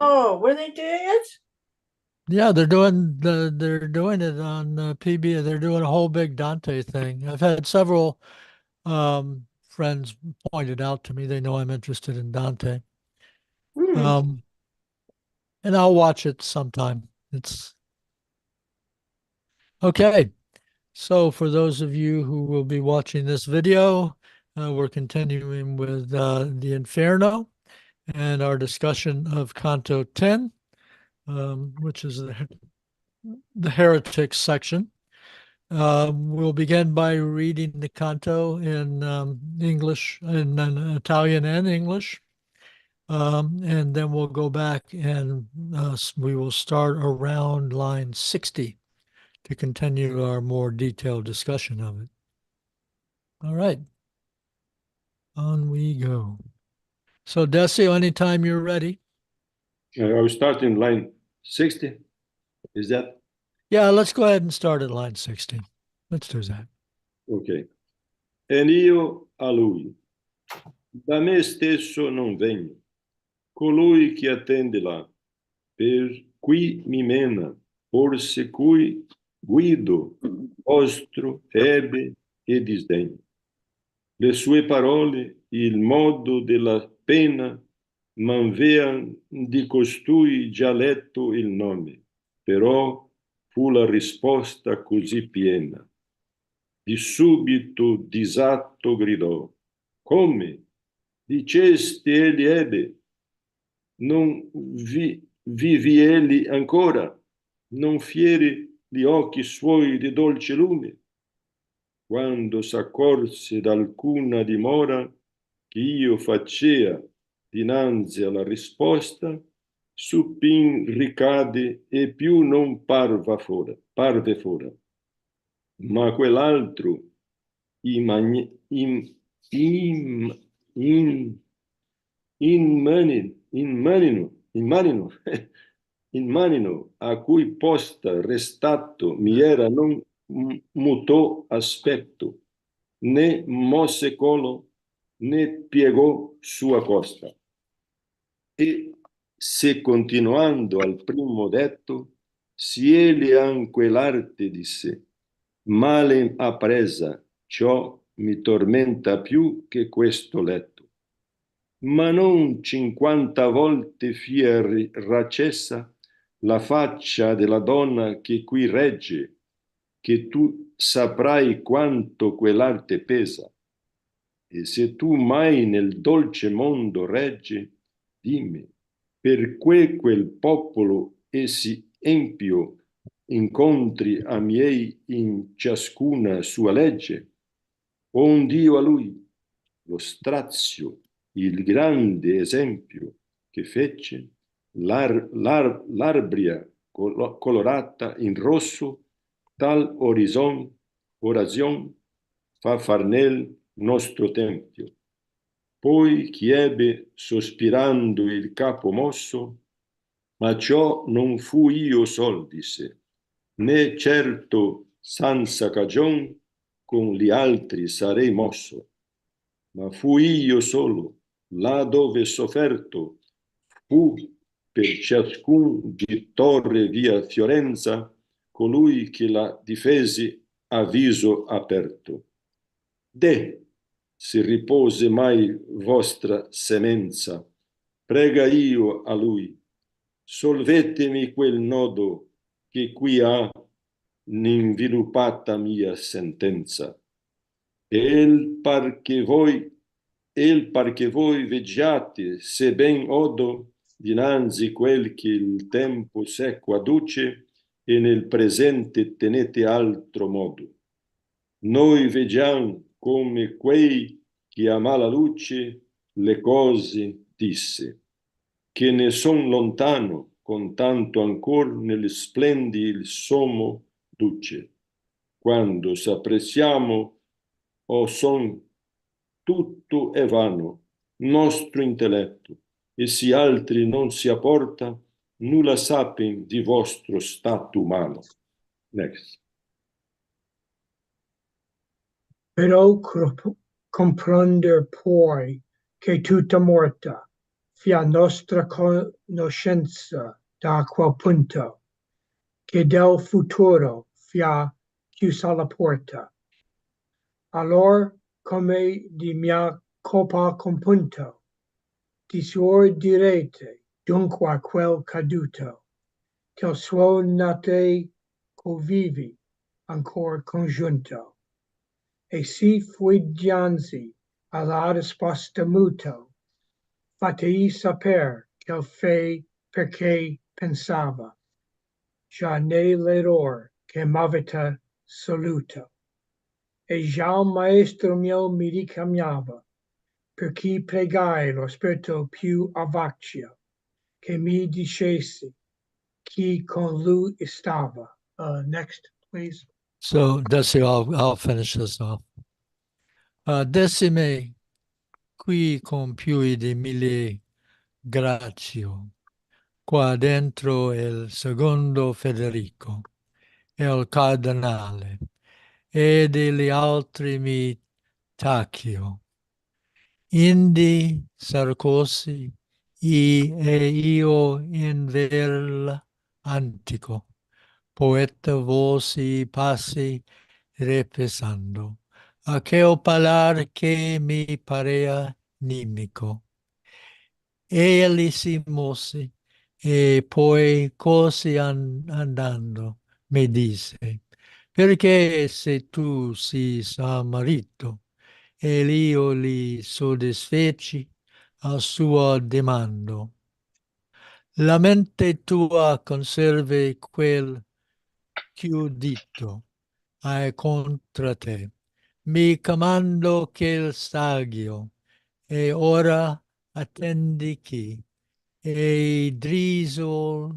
Oh, were they doing it? Yeah, they're doing it on PB. They're doing a whole big Dante thing. I've had several friends pointed out to me. They know I'm interested in Dante. Hmm. Um, and I'll watch it sometime. It's okay. So for those of you who will be watching this video, we're continuing with the Inferno and our discussion of Canto 10, which is the Heretics section. We'll begin by reading the canto in English, in Italian and English. And then we'll go back and we will start around line 60 to continue our more detailed discussion of it. All right, on we go. So, Decio, anytime you're ready. I will start in line 60. Is that Yeah, let's go ahead and start at line 60. Let's do that. ok? E io a lui, da me stesso non vengo, colui che attende là, per cui mi mena, forse cui guido, vostro ebbe e disdegno. Le sue parole, il modo della pena, m'avevano di costui già letto il nome, però fu la risposta così piena. Di subito disatto gridò: come? Dicesti egli ebbe? Non vivi egli ancora? Non fieri gli occhi suoi di dolce lume? Quando s'accorse d'alcuna dimora che io facea dinanzi alla risposta, suppin ricade e più non parve fora. Ma quell'altro im, im, in, immanino, immanino a cui posta restato mi era non mutò aspetto, né mosse colo, né piegò sua costa. E se continuando al primo detto, si egli anche l'arte disse, male appresa, ciò mi tormenta più che questo letto. Ma non 50 volte fia racessa la faccia della donna che qui regge, che tu saprai quanto quell'arte pesa. E se tu mai nel dolce mondo regge, dimmi, perché quel popolo essi empio incontri a miei in ciascuna sua legge? Ond'io a lui lo strazio, il grande esempio che fece, l'arbria colorata in rosso, tal orazion fa far nel nostro tempio. Poi chi ebbe sospirando il capo mosso, ma ciò non fu io sol, disse, né certo senza cagion con gli altri sarei mosso, ma fui io solo, là dove sofferto, fu per ciascun vittore via Fiorenza colui che la difesi a viso aperto. De, si ripose mai vostra semenza, prega io a lui, solvetemi quel nodo che qui ha n'inviluppata mia sentenza. El par che voi veggiate, se ben odo, dinanzi quel che il tempo seco adduce, e nel presente tenete altro modo. Noi veggiamo come quei che a mala luce le cose disse, che ne son lontano, con tanto ancor nel splendi il sommo duce. Quando s'appressiamo o son tutto è vano, nostro intelletto, e se altri non si apporta, nulla sapem di vostro stato umano. Next. Però comprender poi che tutta morta fia nostra conoscenza da quel punto, che del futuro fia chiusa la porta. Allora, come di mia colpa compunto, di suo direte, dunque a quel caduto, che il suo nate convivi ancora congiunto, e si fui dianzi alla risposta muto, fatei saper che il fe perché pensava, già nell'error che m'avete soluto, e già il maestro mio mi richiamava, per chi pregai lo spirito più avaccio, che mi dicesse chi con lui stava. Next, please. So Desi, I'll finish this off. Decime qui compui di mille grazio, qua dentro il secondo Federico, il cardinale, e degli altri mi tacchio. Indi sarcosi e io in vel antico, poeta voci passi repesando, a che o palar che mi parea nimico. Egli si mosse e poi così andando mi disse, perché se tu si sa marito e io li soddisfeci al suo dimando, la mente tua conserve quel chiudito hai contra te, mi comando che il saggio e ora attendi chi e drisol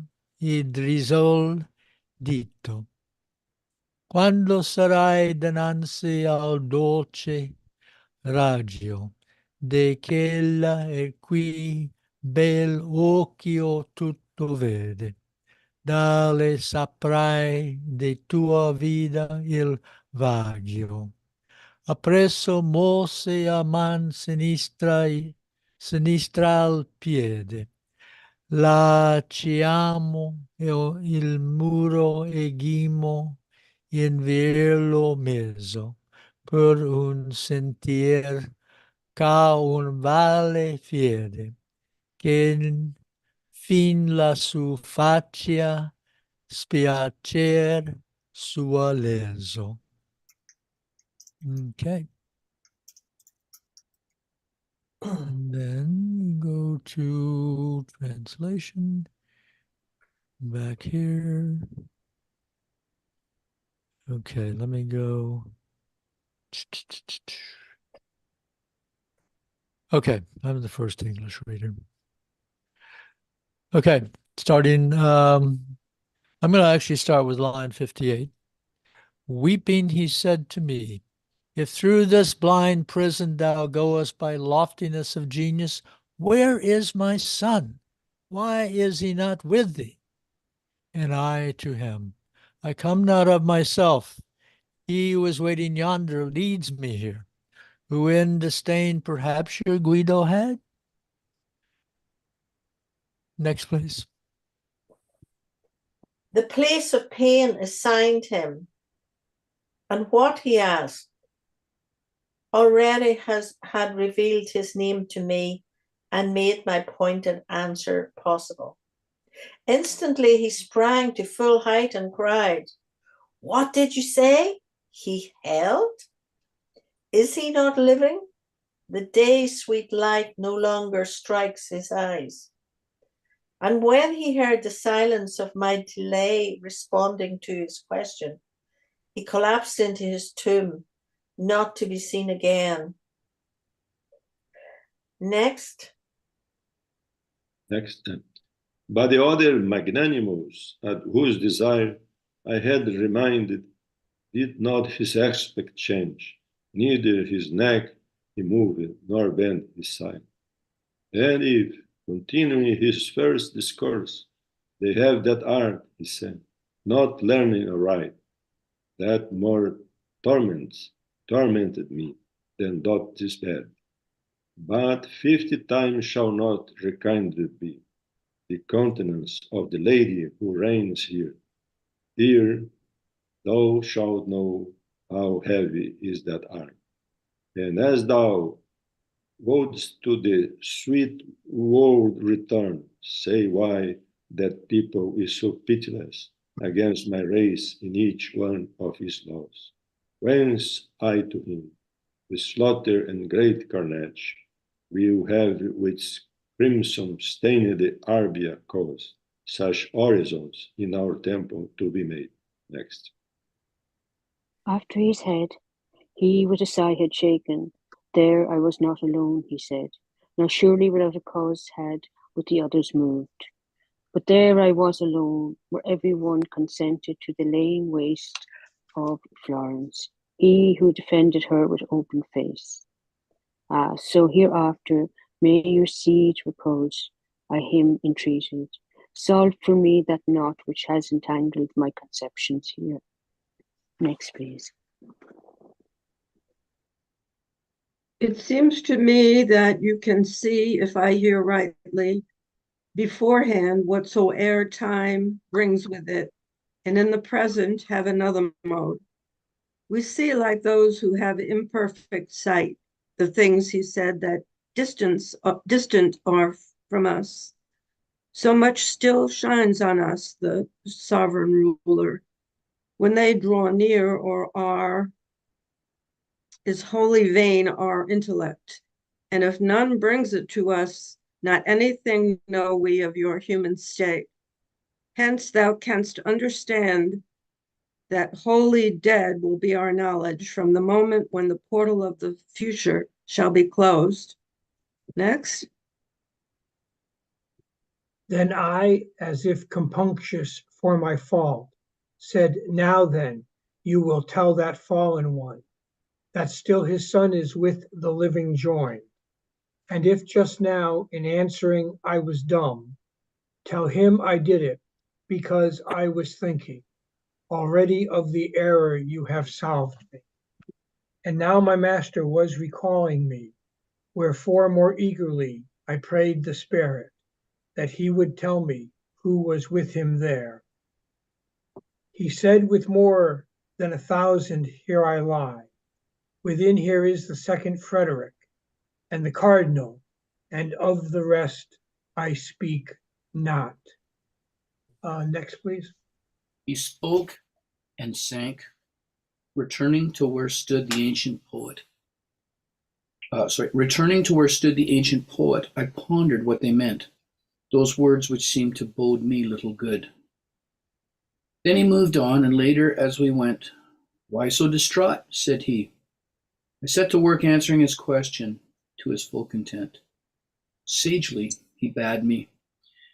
dito. Quando sarai dinanzi al dolce raggio de ch'ella è qui bel occhio tutto vede, dalle saprai de tua vida il vagio. Appresso mosse a man sinistra al piede. La ciamo il muro e ghimo in velo meso per un sentier ca un vale fiede che fin la su faccia spiacer sua leso. Okay. And then we go to translation. Back here. Okay, let me go. Okay, I'm the first English reader. Okay, starting, I'm going to actually start with line 58. Weeping, he said to me, if through this blind prison thou goest by loftiness of genius, where is my son? Why is he not with thee? And I to him, I come not of myself. He who is waiting yonder leads me here, who in disdain perhaps your Guido had. Next, please. The place of pain assigned him, and what he asked already had revealed his name to me and made my pointed answer possible. Instantly he sprang to full height and cried, "What did you say? He held? Is he not living? The day's sweet light no longer strikes his eyes." And when he heard the silence of my delay responding to his question, he collapsed into his tomb, not to be seen again. Next. But the other magnanimous, at whose desire I had reminded, did not his aspect change, neither his neck he moved, nor bent his side. And if, continuing his first discourse, they have that art, he said, not learning aright, that more tormented me than doth this bed. but 50 times shall not rekindled be the countenance of the lady who reigns here. Here thou shalt know how heavy is that arm. And as thou wouldst to the sweet world return, say why that people is so pitiless against my race in each one of his laws. Whence I to him, with slaughter and great carnage, will have with crimson stained the Arbia cause, such orisons in our temple to be made. Next. After his head, he with a sigh had shaken. There I was not alone, he said, nor surely without a cause had with the others moved. But there I was alone, where every one consented to the laying waste of Florence, he who defended her with open face. Ah, so hereafter may your siege repose, I him entreated. Solve for me that knot which has entangled my conceptions here. Next, please. It seems to me that you can see, if I hear rightly, beforehand whatsoever time brings with it, and in the present have another mode. We see, like those who have imperfect sight, the things he said that distant are from us. So much still shines on us, the sovereign ruler. When they draw near or are, is wholly vain our intellect. And if none brings it to us, not anything know we of your human state. Hence thou canst understand that wholly dead will be our knowledge from the moment when the portal of the future shall be closed. Next. Then I, as if compunctious for my fault, said, now then, you will tell that fallen one that still his son is with the living joined. And if just now in answering I was dumb, tell him I did it because I was thinking already of the error you have solved me. And now my master was recalling me, wherefore more eagerly I prayed the spirit that he would tell me who was with him there. He said with more than 1,000, here I lie. Within here is the second Frederick and the cardinal, and of the rest I speak not. Next, please. He spoke and sank, returning to where stood the ancient poet. Returning to where stood the ancient poet, I pondered what they meant, those words which seemed to bode me little good. Then he moved on, and later, as we went, why so distraught? Said he. I set to work answering his question to his full content. Sagely, he bade me,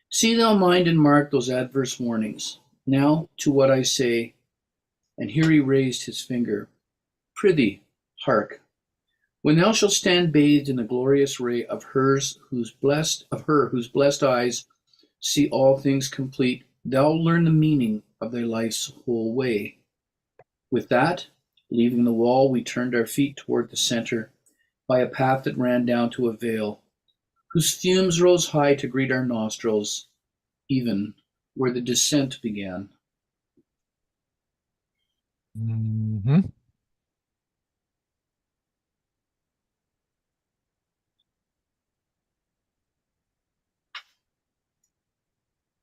see thou mind and mark those adverse warnings. Now to what I say, and here he raised his finger. Prithee, hark. When thou shalt stand bathed in the glorious ray of her whose blessed eyes see all things complete, thou learn the meaning of thy life's whole way. With that, leaving the wall, we turned our feet toward the center by a path that ran down to a vale, whose fumes rose high to greet our nostrils, even where the descent began. Mm-hmm.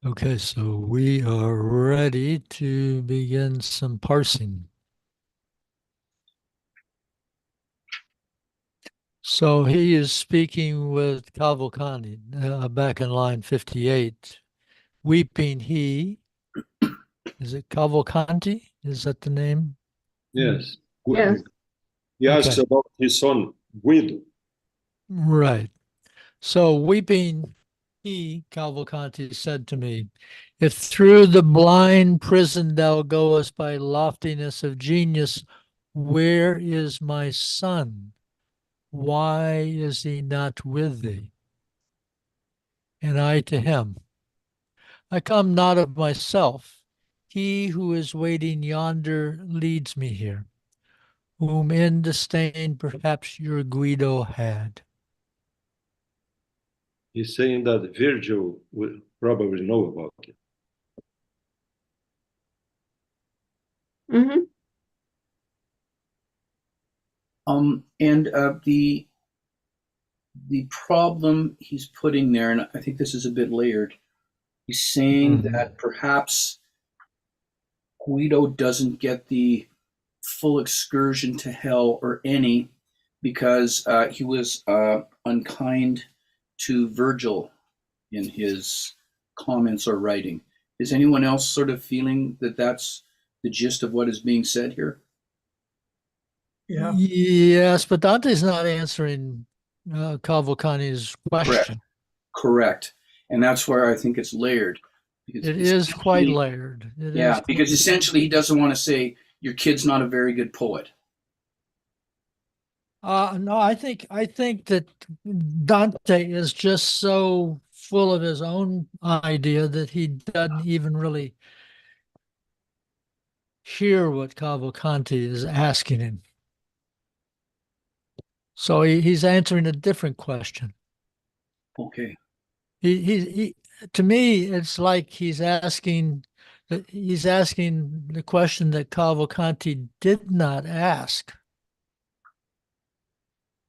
Okay, so we are ready to begin some parsing. So he is speaking with Cavalcanti back in line 58. Weeping he, is it Cavalcanti? Is that the name? Yes. Yes. He asks Okay. about his son, Guido. Right. So weeping he, Cavalcanti, said to me, if through the blind prison thou goest by loftiness of genius, where is my son? Why is he not with thee? And I to him, I come not of myself. He who is waiting yonder leads me here, whom in disdain perhaps your Guido had. He's saying that Virgil will probably know about it. Mm-hmm. And the problem he's putting there, and I think this is a bit layered, he's saying that perhaps Guido doesn't get the full excursion to hell or any because he was unkind to Virgil in his comments or writing. Is anyone else sort of feeling that that's the gist of what is being said here? Yeah. Yes, but Dante's not answering Cavalcanti's question. Correct. And that's where I think it's layered. It is quite layered. Because essentially he doesn't want to say your kid's not a very good poet. No, I think that Dante is just so full of his own idea that he doesn't even really hear what Cavalcanti is asking him. So he's answering a different question. Okay. He to me, it's like he's asking the question that Cavalcanti did not ask.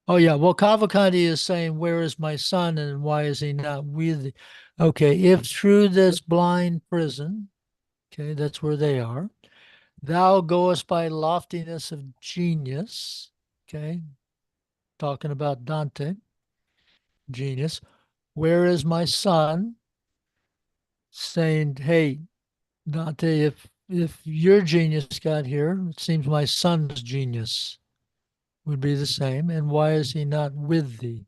Oh yeah, well, Cavalcanti is saying, "Where is my son, and why is he not with thee?" Okay, if through this blind prison, okay, that's where they are, thou goest by loftiness of genius, okay, talking about Dante, genius. Where is my son? Saying, hey, Dante, if your genius got here, it seems my son's genius would be the same. And why is he not with thee?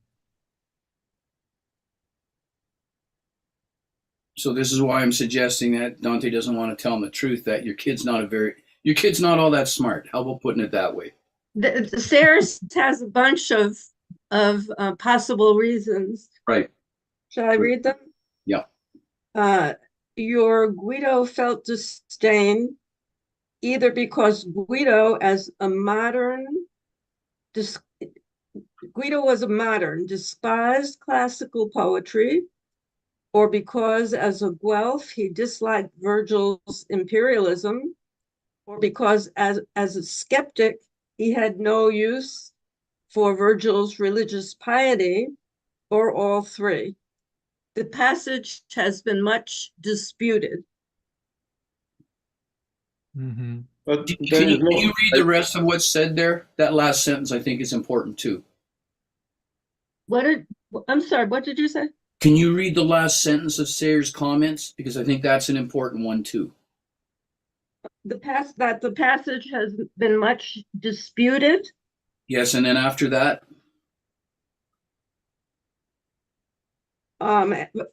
So this is why I'm suggesting that Dante doesn't want to tell him the truth, that your kid's not all that smart. How about putting it that way? Sayers has a bunch of possible reasons. Right. Shall I read them? Yeah. Your Guido felt disdain either because Guido was a modern, despised classical poetry, or because as a Guelph he disliked Virgil's imperialism, or because as a skeptic he had no use for Virgil's religious piety, or all three. The passage has been much disputed. Mm-hmm. But Can you read the rest of what's said there? That last sentence I think is important too. I'm sorry, what did you say? Can you read the last sentence of Sayers' comments? Because I think that's an important one too. The passage has been much disputed. Yes, and then after that?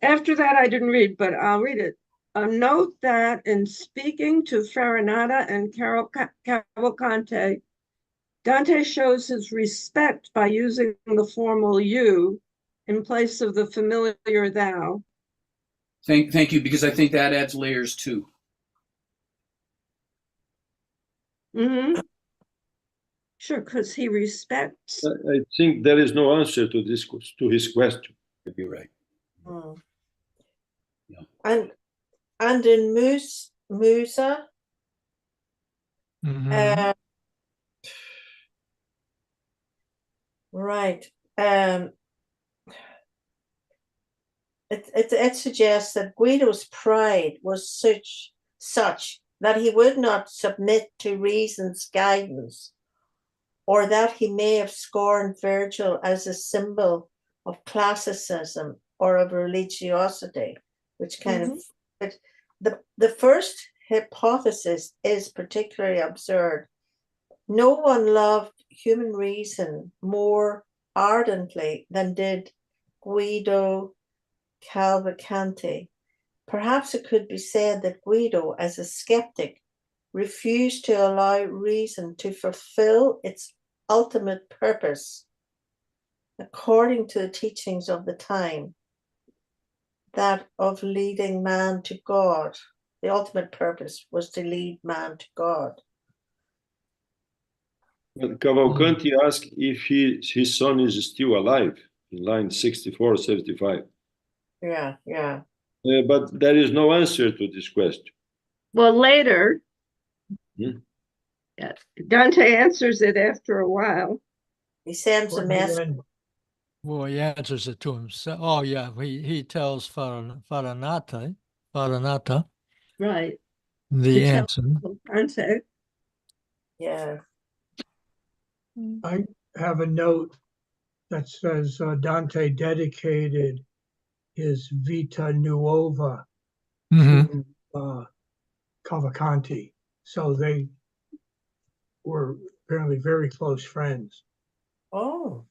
After that, I didn't read, but I'll read it. Note that in speaking to Farinata and Cavalcante, Dante shows his respect by using the formal you in place of the familiar thou. Thank you, because I think that adds layers too. Mm-hmm. Sure, because he respects. I think there is no answer to his question. You'd be right. Yeah. And in Musa, Mm-hmm. right. It suggests that Guido's pride was such that he would not submit to reason's guidance, or that he may have scorned Virgil as a symbol of classicism or of religiosity, which kind of, but the first hypothesis is particularly absurd. No one loved human reason more ardently than did Guido Cavalcanti. Perhaps it could be said that Guido, as a skeptic, refused to allow reason to fulfill its ultimate purpose, according to the teachings of the time, that of leading man to God. The ultimate purpose was to lead man to God. Cavalcanti asked if his son is still alive in line 64, 75. Yeah, yeah. But there is no answer to this question. Well, later, Hmm? Dante answers it after a while. He sends a Toward the message. end. Well, he answers it to himself. Oh, yeah. He tells Farinata, Right. the To tell answer. Dante. Yeah. I have a note that says Dante dedicated his Vita Nuova Mhm. to Cavalcanti. So they were apparently very close friends. Oh,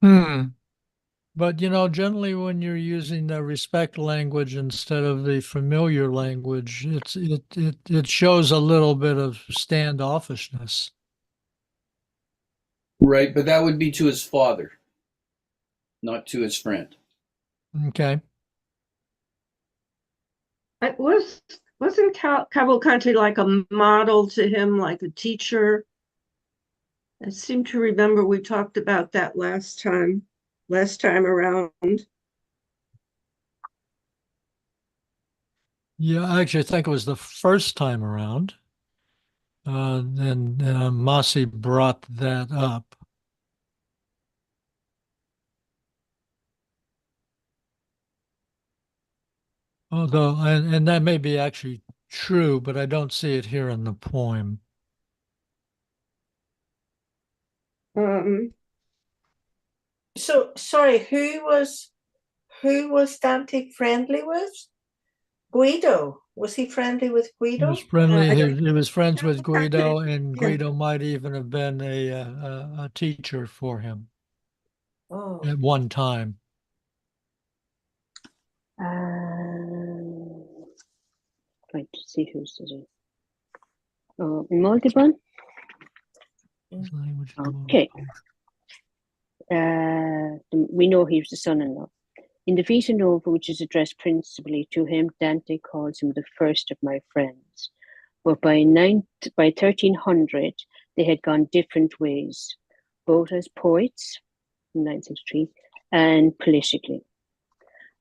Hmm. But generally when you're using the respect language instead of the familiar language, it shows a little bit of standoffishness. Right, but that would be to his father, not to his friend. Okay. Wasn't Cavalcanti like a model to him, like a teacher? I seem to remember we talked about that last time around. Yeah, actually, I think it was the first time around. And Masi brought that up. Although, and that may be actually true, but I don't see it here in the poem. so sorry. Who was Dante friendly with? Guido. Was he friendly with He was Guido? friendly. I don't He was friends with Guido, Cavalcanti. and Yeah. Guido might even have been a teacher for him Oh, at one time. Trying to see who's this. Multiple. His language is Okay. We know he was the son-in-law. In the Vita Nova, which is addressed principally to him, Dante calls him the first of my friends. But by 1300, they had gone different ways, both as poets, in 963, and politically.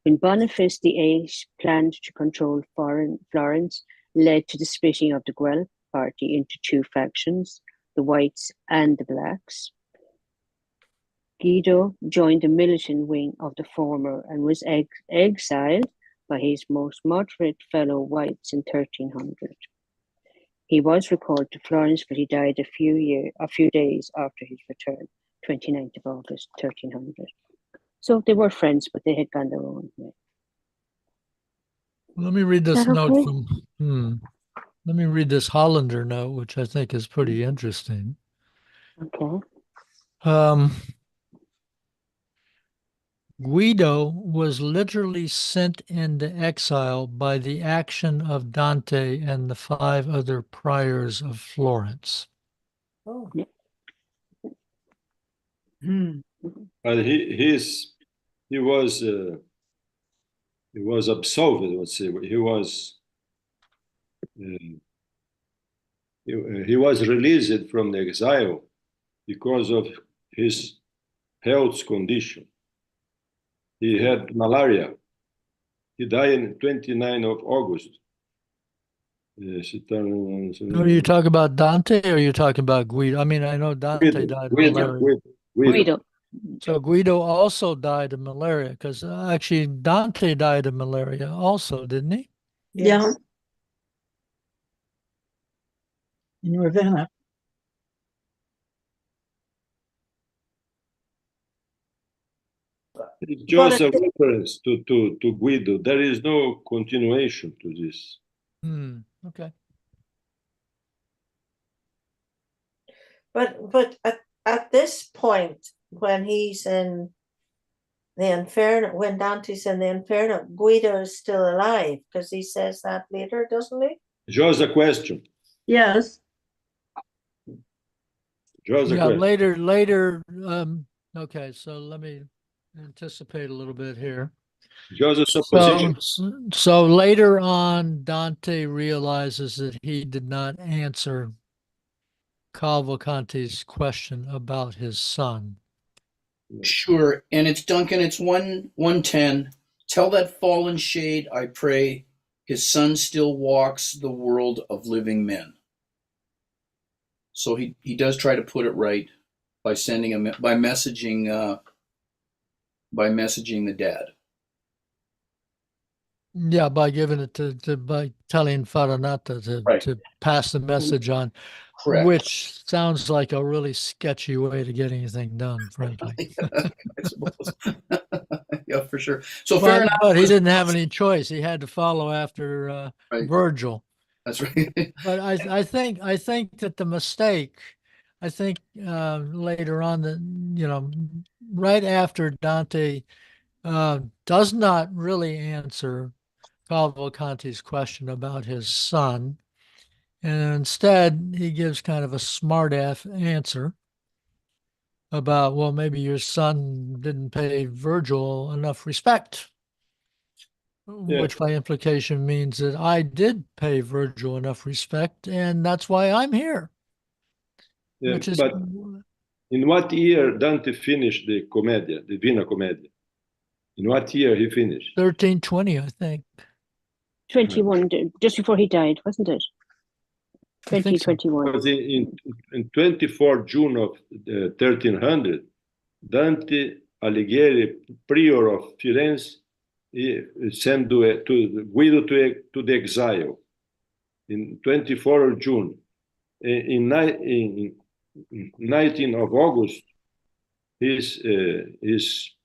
When Boniface VIII planned to control Florence, led to the splitting of the Guelph party into two factions, the Whites and the Blacks. Guido joined the militant wing of the former and was exiled by his most moderate fellow Whites in 1300. He was recalled to Florence, but he died a few days after his return, 29th of August, 1300. So they were friends, but they had gone their own way. Let me read this Is that note okay? from. Let me read this Hollander note, which I think is pretty interesting. Okay. Guido was literally sent into exile by the action of Dante and the 5 other priors of Florence. oh. But he was absolved. Let's say he was released from the exile because of his health condition. He had malaria. He died on 29th of August. Are you talking about Dante or are you talking about Guido? I mean, I know Dante died of malaria. Guido. So Guido also died of malaria because actually Dante died of malaria also, didn't he? Yeah. In Ravenna. It's just a reference to Guido. There is no continuation to this. Okay. But at this point, when he's in the Inferno, when Dante's in the Inferno, Guido is still alive because he says that later, doesn't he? Just a question. Yes. Just a Yeah, question. later. Okay, so let me anticipate a little bit here. Just a supposition. So later on, Dante realizes that he did not answer Cavalcanti's question about his son. Sure. And it's Duncan, it's 110. Tell that fallen shade, I pray, his son still walks the world of living men. So he does try to put it right by sending a by messaging the dad. Yeah, by giving it by telling Farinata Right. to pass the message on, Correct. which sounds like a really sketchy way to get anything done, frankly. I suppose. Yeah, for sure. So fair enough. But he didn't have any choice. He had to follow after Right. Virgil. That's right. But I think that the mistake, I think later on that right after Dante does not really answer Cavalcanti's question about his son, and instead he gives kind of a smart ass answer about, well, maybe your son didn't pay Virgil enough respect. Yeah. Which by implication means that I did pay Virgil enough respect, and that's why I'm here. Yeah, Which is but in what year Dante finished the Commedia, the Divina Commedia? In what year he finished? 1320, I think. 21, just before he died, wasn't it? I think so. 2021. Because in 24 June of 1300, Dante Alighieri, prior of Firenze, he sent to Guido to the exile in 24 of June. In 19 of August, his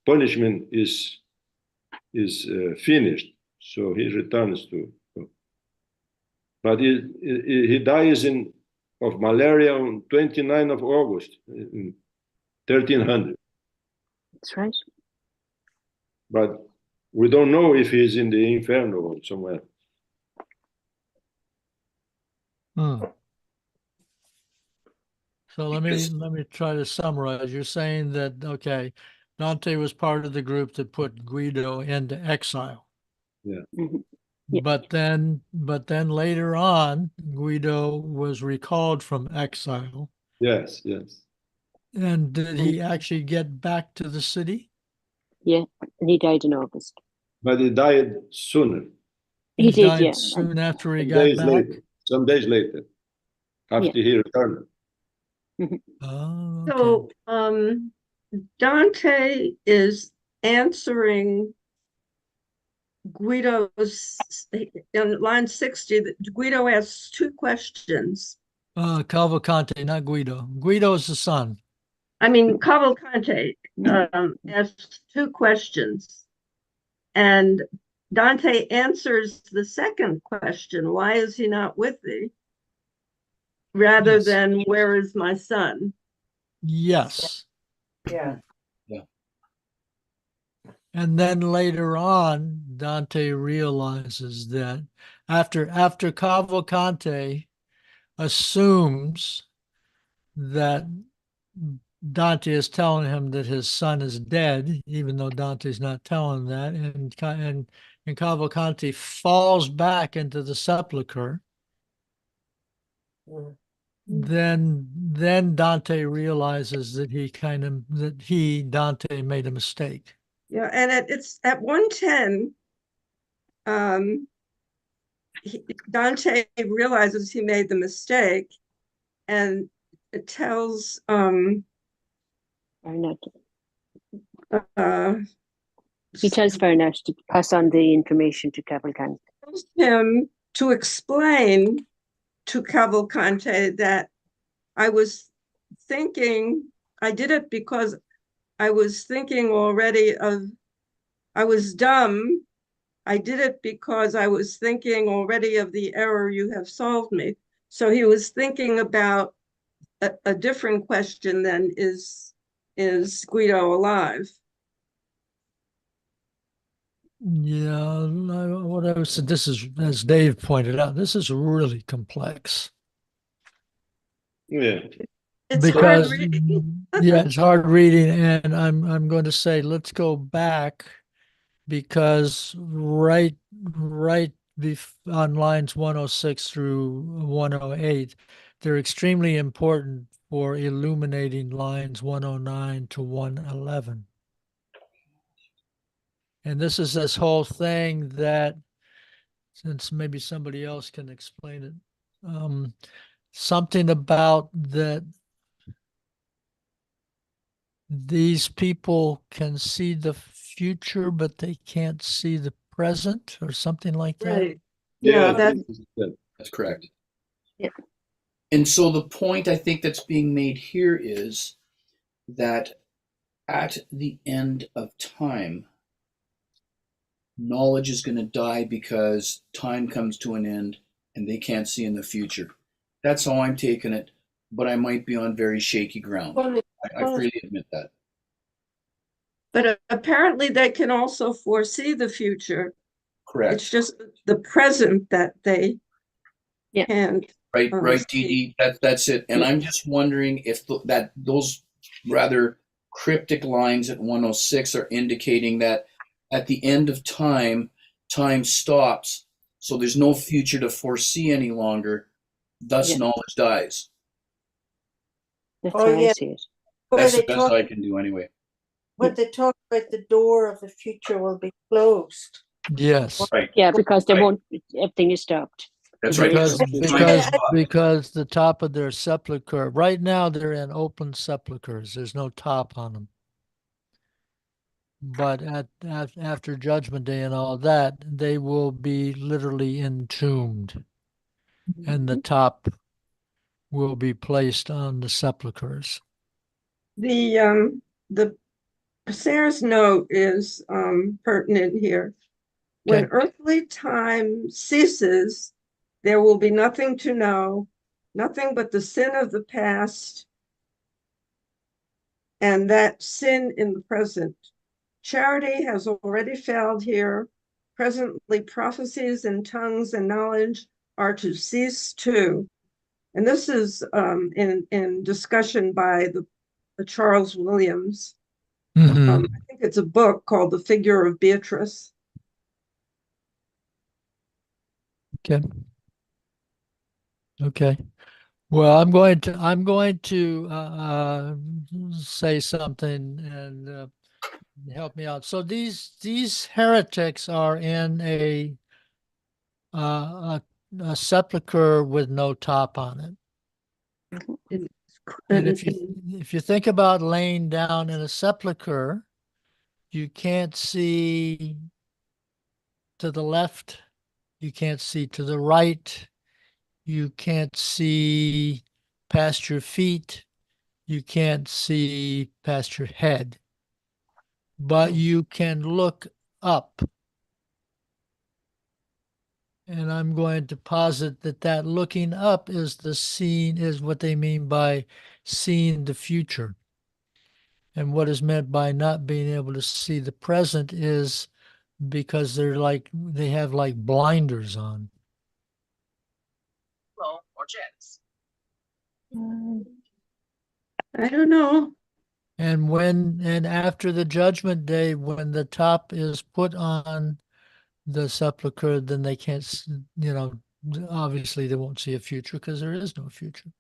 punishment is finished, so he returns to. But he dies of malaria on 29 of August in 1300. That's right. But we don't know if he's in the Inferno or somewhere. So let me try to summarize. You're saying that, okay, Dante was part of the group that put Guido into exile. Yeah. Mm-hmm. Yeah. But then later on, Guido was recalled from exile. Yes, yes. And did he actually get back to the city? Yeah, and he died in August. But he died sooner. He did, died yeah. soon after he Some got days back. later. Some days later, after he returned. Oh, okay. So Dante is answering Guido's in line 60. Guido asks two questions. Cavalcanti, not Guido. Guido's the son. I mean, Cavalcante asks two questions, and Dante answers the second question, why is he not with thee? Rather Yes. than, where is my son? Yes. Yeah. Yeah. And then later on, Dante realizes that after Cavalcante assumes that Dante is telling him that his son is dead, even though Dante's not telling that, and Cavalcanti falls back into the sepulcher. Mm. Then Dante realizes that Dante made a mistake. Yeah, and it's at 110. Dante realizes he made the mistake, and it tells he tells Fernand to pass on the information to Cavalcanti. Tells him to explain to Cavalcante that I was did it because I was thinking already I was dumb. I did it because I was thinking already of the error you have solved me. So he was thinking about a different question than is Guido alive? Yeah, what I said, this is, as Dave pointed out, this is really complex. Yeah. It's Because hard reading. yeah, it's hard reading, and I'm going to say let's go back, because right on lines 106 through 108, they're extremely important for illuminating lines 109 to 111. And this is this whole thing that, since maybe somebody else can explain it, something about that these people can see the future, but they can't see the present, or something like that. Right. Yeah, Yeah, That's correct. Yep. And so the point I think that's being made here is that at the end of time, knowledge is going to die because time comes to an end and they can't see in the future. That's how I'm taking it, but I might be on very shaky ground. I freely admit that. but apparently they can also foresee the future. Correct. It's just the present that they Yeah. can't. Right, see. Dee Dee. That's it. And I'm just wondering if those rather cryptic lines at 106 are indicating that at the end of time, time stops, so there's no future to foresee any longer. Thus, Yeah. knowledge dies. That's Oh, how I yeah. see it. Where That's they the best talk, I can do, anyway. when they talk about the door of the future will be closed. Yes. Right. Yeah, because they Right. won't. Everything is stopped. That's There right. is Because no future. because Yeah, because the top of their sepulcher right now, they're in open sepulchers. There's no top on them. But after Judgment Day and all that, they will be literally entombed, and the top will be placed on the sepulchers. The Passer's note is pertinent here. When Okay. earthly time ceases, there will be nothing to know, nothing but the sin of the past and that sin in the present. Charity has already failed here. Presently, prophecies and tongues and knowledge are to cease too. And this is in discussion by the Charles Williams. Mhm. I think it's a book called The Figure of Beatrice. Okay. Okay. Well, I'm going to say something and help me out. So these heretics are in uh, a sepulcher with no top on it. And if you think about laying down in a sepulcher, you can't see to the left, you can't see to the right, you can't see past your feet, you can't see past your head, but you can look up. And I'm going to posit that looking up is is what they mean by seeing the future. And what is meant by not being able to see the present is because they have like blinders on. I don't know. And after the judgment day, when the top is put on the sepulcher, then they can't, obviously they won't see a future because there is no future.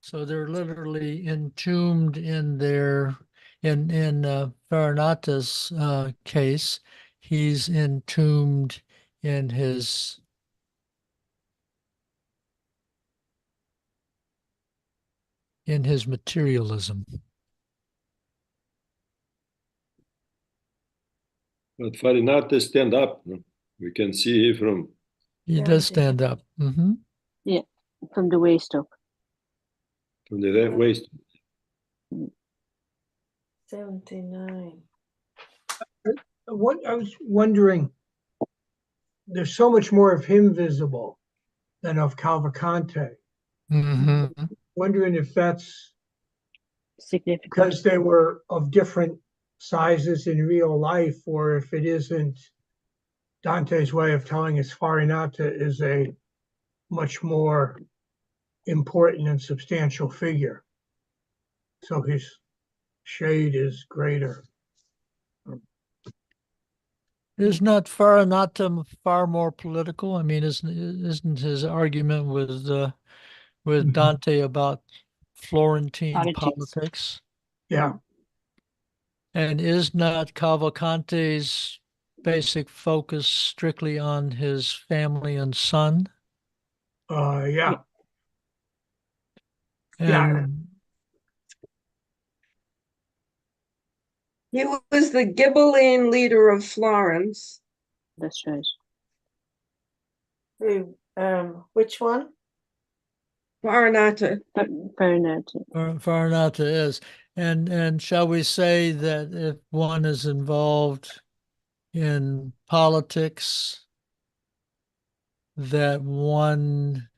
So they're literally entombed in Farinata's case, he's entombed in his materialism. But Farinata stand up. No? We can see from. He does stand up. Mm-hmm. Yeah, from the waist up. From the waist. 79. What I was wondering, there's so much more of him visible than of Cavalcante. Mm-hmm. Wondering if that's Significant. because they were of different sizes in real life, or if it isn't Dante's way of telling us Farinata is a much more important and substantial figure. So his shade is greater. Is not Farinata far more political? I mean, isn't his argument with Mhm. Dante about Florentine Politics. politics? Yeah. And is not Cavalcante's basic focus strictly on his family and son? Yeah. And He was the Ghibelline leader of Florence. That's right. Which one? Farinata. Farinata. Farinata is. And shall we say that if one is involved in politics, that one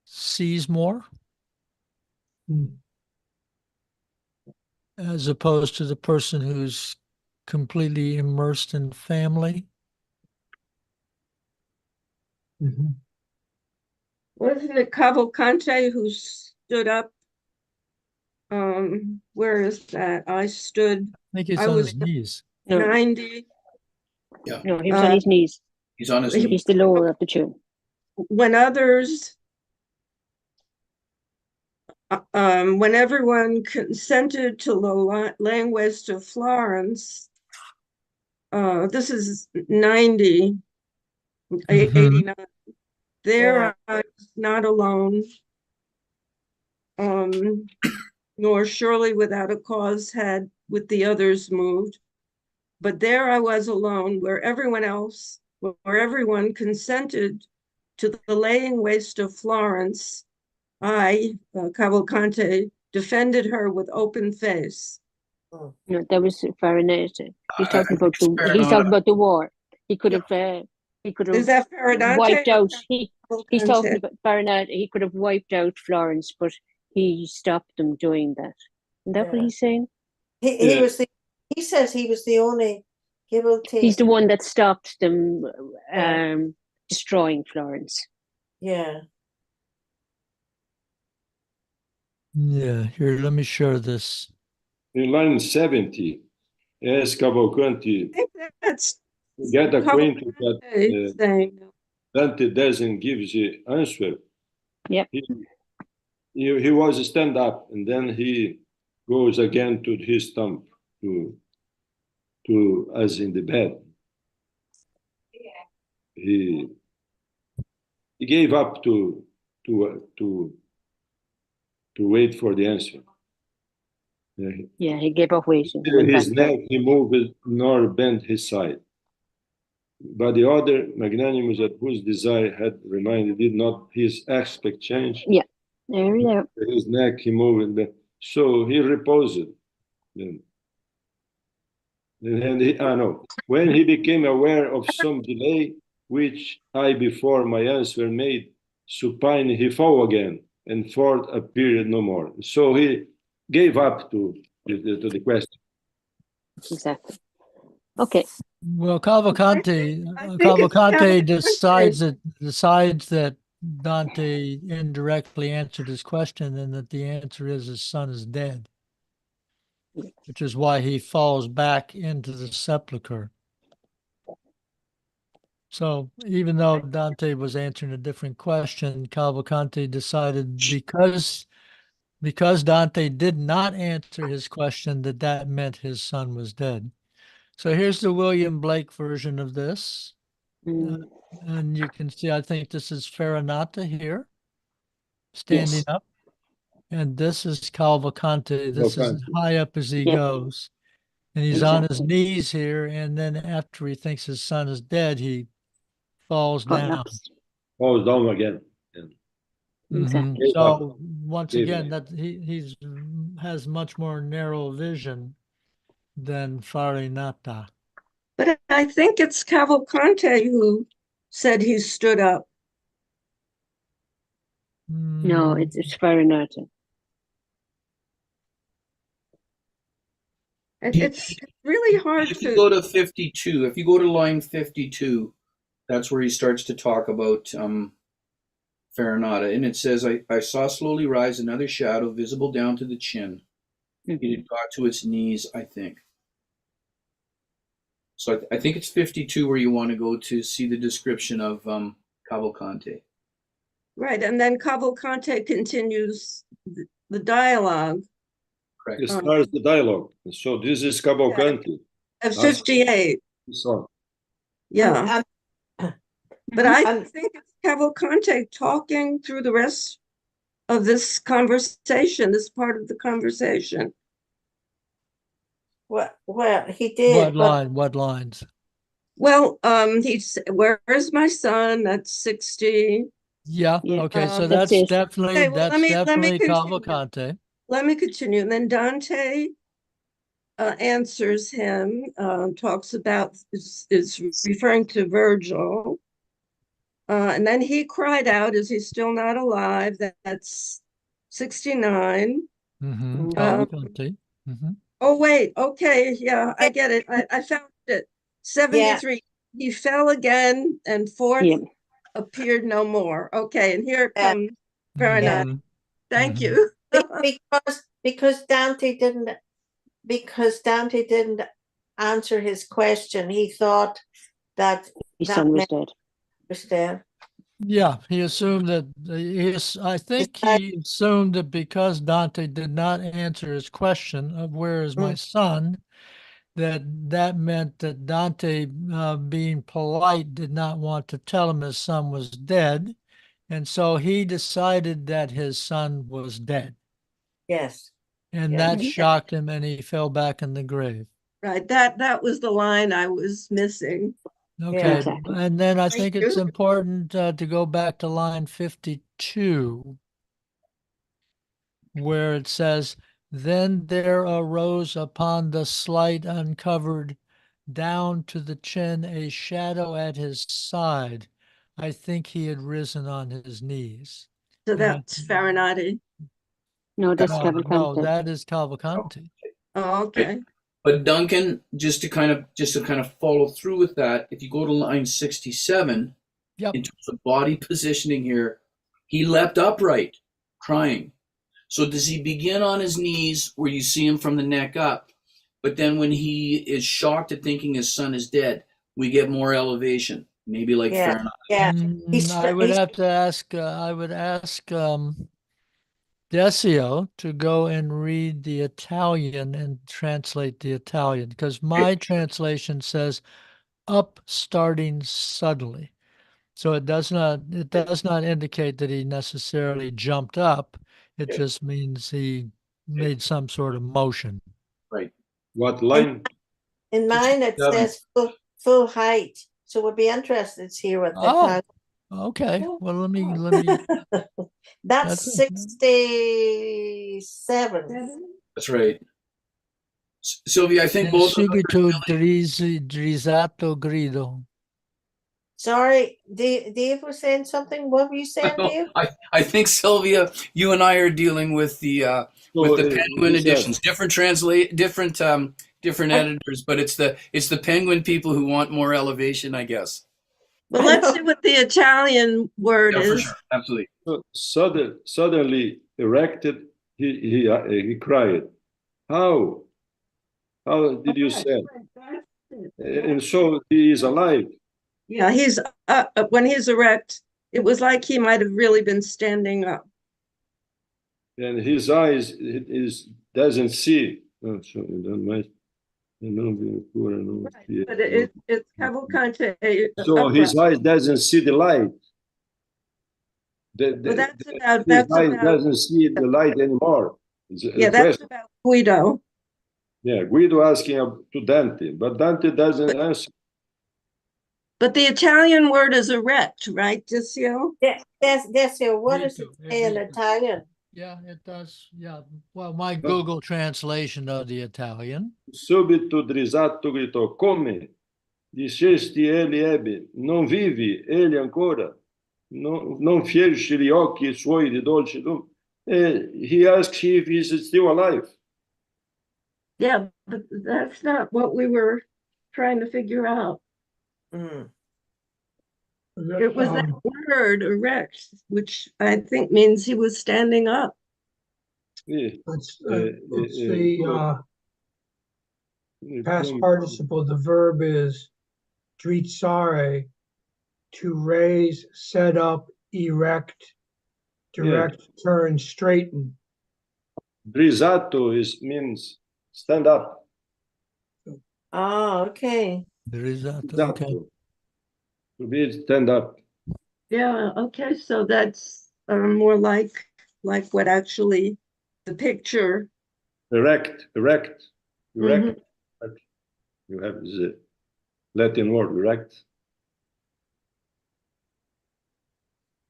sees more Mm. as opposed to the person who's completely immersed in family? Mhm. Wasn't it Cavalcante who stood up? Where is that? I think it's I on was his knees. No, 90. no, he was on his knees. He's on his He- knees. He's the lower of the two. When everyone consented to the language of Florence, this is 90, Mhm. 89. There Yeah. I was not alone, nor surely without a cause had with the others moved. But there I was alone, where everyone consented to the laying waste of Florence. I, Cavalcante, defended her with open face. No, that was Farinata. He's I talking think about it's he's talking Farinata. about the war. He could Yeah. have Is that Farinata? wiped or out. He's talking Cavalcante? about Farinata. He could have wiped out Florence, but he stopped them doing that. Isn't that what Yeah. he's saying? He Yeah. was the. He says he was the only He's the Gibeltine. one that stopped them Yeah. destroying Florence. Yeah. Yeah, here, let me share this. In line 70, as I Cavalcanti think that's get acquainted that Cavalcante saying. Dante doesn't give the answer. Yep. He was stand up and then he goes again to his stump to us in the bed. He gave up to wait for the answer. Yeah, he gave up waiting. He went back His down. neck he moved nor bent his side. But the other magnanimous at whose desire had reminded did not his aspect change. Yeah, there we go. His neck he moved, so he reposed. And when he became aware of some delay, which I before my answer made, supine he fell again, and forth appeared no more. So he gave up to the question. Exactly. Okay. Well, I think it's Cavalcante Cavalcante. decides that Dante indirectly answered his question and that the answer is his son is dead, which is why he falls back into the sepulcher. So even though Dante was answering a different question, Cavalcante decided because Dante did not answer his question that meant his son was dead. So here's the William Blake version of this. And you can see, I think this is Farinata here, standing Yes. up. And this is Cavalcante. This is as high up as he Yep. goes. And he's on his Exactly. knees here. And then after he thinks his son is dead, he falls down. Collapsed. Falls down again. Exactly. So once Gave again, up. that he has much more narrow vision than Farinata. But I think it's Cavalcante who said he stood up. No, Mm, it's Farinata. It's really hard If you to. go to 52, if you go to line 52, that's where he starts to talk about Farinata. And it says, I saw slowly rise another shadow visible down to the chin. It had got to its knees, I think. So I think it's 52 where you want to go to see the description of Cavalcante. Right, and then Cavalcante continues the dialogue. Correct. It starts the dialogue. So this is Cavalcante. At 58. Yeah. But I think it's Cavalcante talking through the rest of this conversation, this part of the conversation. Well, he did. What lines? Well, he's, where is my son? That's 60. Yeah. Yeah, Okay. So that's that's it. definitely Okay, well, let me continue. Cavalcante. Let me continue. And then Dante answers him, talks about, is referring to Virgil. And then he cried out, is he still not alive? That's 69. Mm-hmm. Cavalcante. Mm-hmm. Oh, wait. Okay. Yeah, I get it. I found it. 73. Yeah. He fell again, and forth appeared no more. Okay. And here it comes. Very nice. Thank you. because Dante didn't answer his question. He thought that his son was dead. Yeah, he assumed that I think he assumed that because Dante did not answer his question of where is my son, that meant that Dante, being polite, did not want to tell him his son was dead, and so he decided that his son was dead. Yes. And that shocked him, and he fell back in the grave. Right. That was the line I was missing. Okay. Yeah, exactly. And then I think it's important to go back to line 52, where it says, then there arose upon the slight uncovered down to the chin a shadow at his side. I think he had risen on his knees. So that's Farinati. No, that's Cavalcante. No, that is Cavalcante. Oh, okay. But Duncan, just to kind of follow through with that, if you go to line 67, in terms of body positioning here, he leapt upright, crying. So does he begin on his knees where you see him from the neck up? But then when he is shocked at thinking his son is dead, we get more elevation, maybe like Fahrenheit. Yeah. I would have to ask. Decio to go and read the Italian and translate the Italian, because my translation says up starting suddenly. So it does not indicate that he necessarily jumped up. It just means he made some sort of motion. Right. What line? In mine it says full height. So we'll be interested to hear what the okay. Well, let me That's 67. That's right. Sylvia, I think both of them drizzato grido. Sorry, Dave was saying something. What were you saying, Dave? I think, Sylvia, you and I are dealing with the Penguin editions, different editors, but it's the Penguin people who want more elevation, I guess. Well, let's see what the Italian word is. For sure. Absolutely. Suddenly erected, he cried. How did you say? And so he is alive. Yeah, he's when he's erect, it was like he might have really been standing up. And his eyes doesn't see. Oh, so right, but it's Cavalcante. So his eyes doesn't see the light. That's his about eyes doesn't see the light anymore. That's about Guido. Yeah, Guido asking to Dante, but Dante doesn't answer. But the Italian word is erect, right, Decio? Decio, what does it say in Italian? Yeah, it does. Yeah. Well, my Google translation of the Italian. Subito drizzato gritò, come? Dissesti ele ebbe, non vivi ele ancora? Non fierci gli occhi suoi di dolce lume? He asks if he's still alive. Yeah, but that's not what we were trying to figure out. It was that word erect, which I think means he was standing up. Let's see. Past participle, the verb is dritsare, to raise, set up, erect, direct, turn, straighten. Drizzato means stand up. Oh, okay. There is that. Okay. Drizzato. To be stand up. Yeah, okay, so that's more like what actually the picture. Erect. Mhm. You have the Latin word, erect.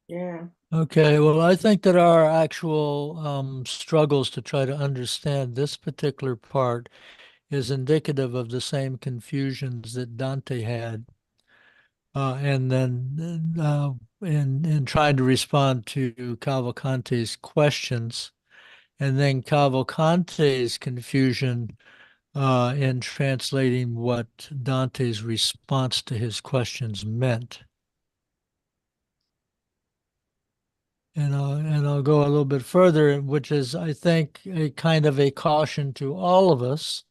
Yeah. Okay, well, I think that our actual struggles to try to understand this particular part is indicative of the same confusions that Dante had. And then in trying to respond to Cavalcante's questions, and then Cavalcante's confusion in translating what Dante's response to his questions meant. And I'll go a little bit further, which is, I think, a kind of a caution to all of us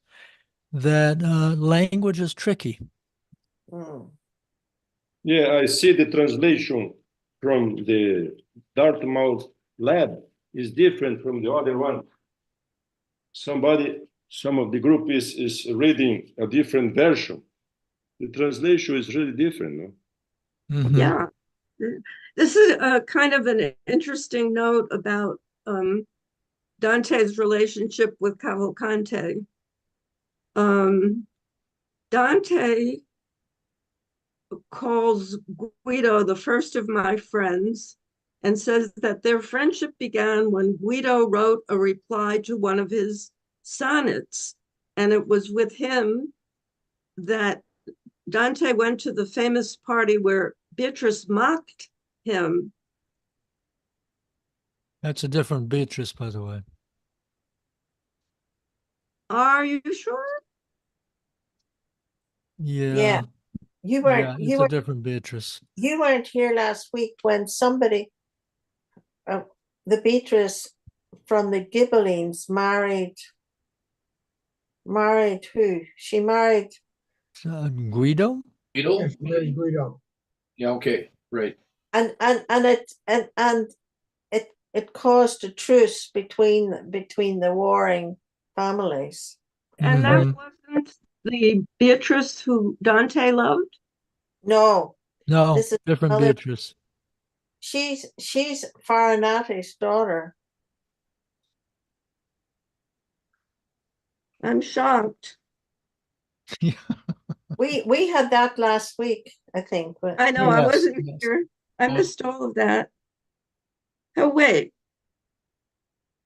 that language is tricky. Mm. Yeah, I see the translation from the Dartmouth lab is different from the other one. Some of the group is reading a different version. The translation is really different, no? Mm-hmm. Yeah. This is a kind of an interesting note about Dante's relationship with Cavalcante. Dante calls Guido the first of my friends and says that their friendship began when Guido wrote a reply to one of his sonnets. And it was with him that Dante went to the famous party where Beatrice mocked him. That's a different Beatrice, by the way. Are you sure? Yeah. You Yeah, weren't. it's a different Beatrice. You weren't here last week when somebody, the Beatrice from the Ghibellines, married who? She married. Guido? Guido? Yes, very Guido. Yeah, okay, right. And it caused a truce between the warring families. And Mhm. that wasn't the Beatrice who Dante loved? No, No, this is different another. Beatrice. She's Farinati's daughter. I'm shocked. We had that last week, I think. But I know, I Yes, wasn't yes. here. I missed all of that. Oh, wait.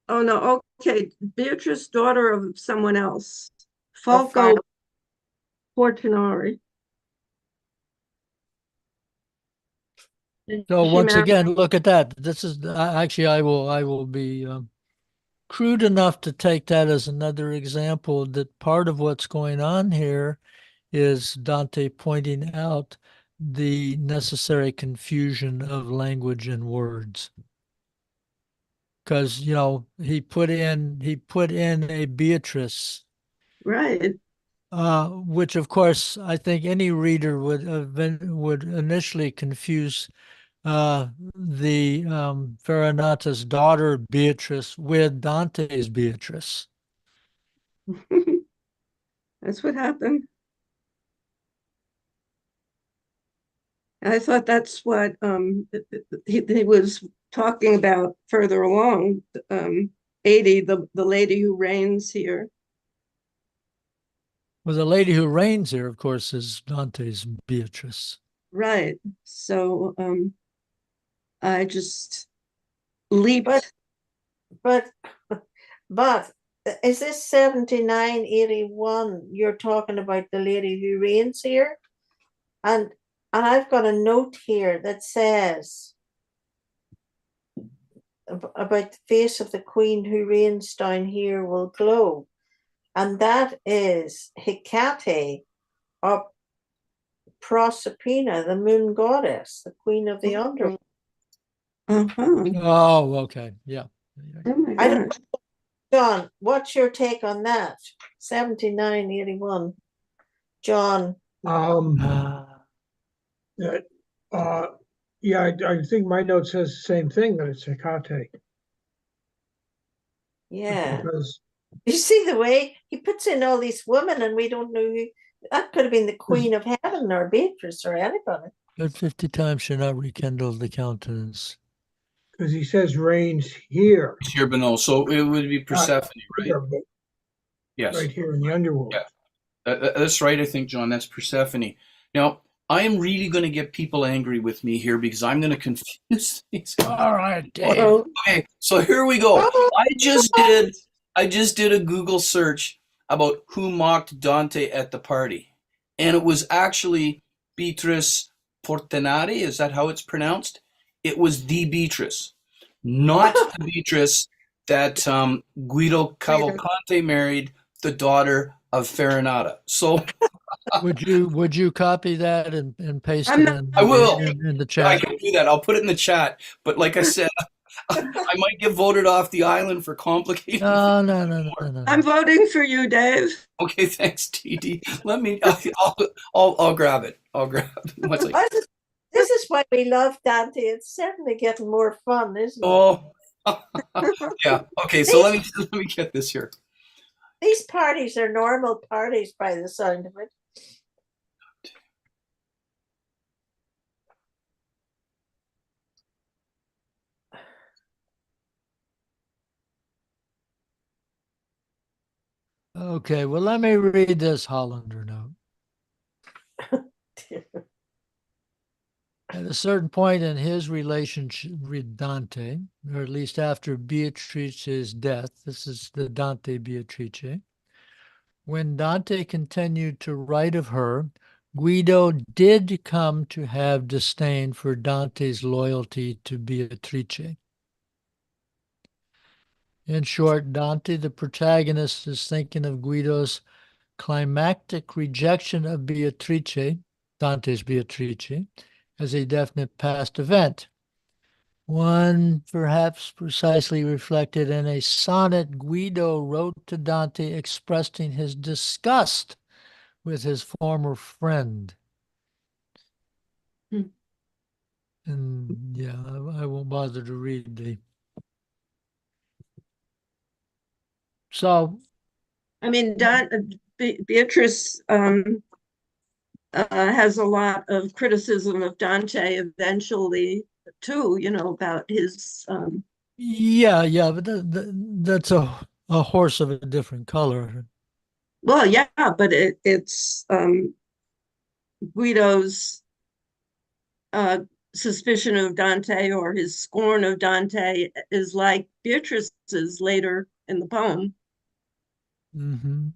Oh, no, okay. Beatrice, daughter of someone else. Falco Portinari. So She once married. again, look at that. This is actually I will be crude enough to take that as another example that part of what's going on here is Dante pointing out the necessary confusion of language and words. Because, he put in a Beatrice, Right. which of course I think any reader would initially confuse the Farinata's daughter Beatrice with Dante's Beatrice. That's what happened. I thought that's what he was talking about further along. 80, the lady who reigns here. Well, the lady who reigns here, of course, is Dante's Beatrice. Right. So I just leaped. but is this 7981? You're talking about the lady who reigns here, and I've got a note here that says about the face of the queen who reigns down here will glow, and that is Hecate or Proserpina, the moon goddess, the queen of the underworld. Uh-huh. Oh, okay. Yeah. Oh my I don't gosh. John, what's your take on that? 7981. John. Uh, That, yeah, I think my note says the same thing, that it's Hecate. Yeah. Because You see the way he puts in all these women and we don't know who that could have been the Queen of Heaven or Beatrice or anybody. But 50 times shall not rekindle the countenance. he says reigns here. Here, but no. So it would be Persephone, right? Here, but Yes. right here in the underworld. Yeah. That's right, I think, John. That's Persephone. Now, I am really going to get people angry with me here because I'm going to confuse things. All right, Dave. Well, Okay, so here we go. I just did a Google search about who mocked Dante at the party, and it was actually Beatrice Portinari. Is that how it's pronounced? It was the Beatrice, not the Beatrice that Guido Cavalcante married, the daughter of Farinata. So Would you copy that and paste I'm it not- in, I will. in the I chat? can do that. I'll put it in the chat. But like I said, I might get voted off the island for complicating. No. I'm voting for you, Dave. Okay, thanks, TD. Let me. I'll grab it. I'll grab it. What's like, this is why we love Dante. It's certainly getting more fun, isn't it? oh, yeah. Okay, so let me get this here. These parties are normal parties by the sound of it. Okay, well, let me read this Hollander note. At a certain point in his relationship with Dante, or at least after Beatrice's death, this is the Dante Beatrice, when Dante continued to write of her, Guido did come to have disdain for Dante's loyalty to Beatrice. In short, Dante, the protagonist, is thinking of Guido's climactic rejection of Beatrice, Dante's Beatrice, as a definite past event. One perhaps precisely reflected in a sonnet Guido wrote to Dante expressing his disgust with his former friend. Hmm. And yeah, I won't bother to read the. So, I mean, Beatrice has a lot of criticism of Dante eventually, too, about his. yeah, but that's a horse of a different color. Well, yeah, but it's Guido's suspicion of Dante or his scorn of Dante is like Beatrice's later in the poem. Mm-hmm.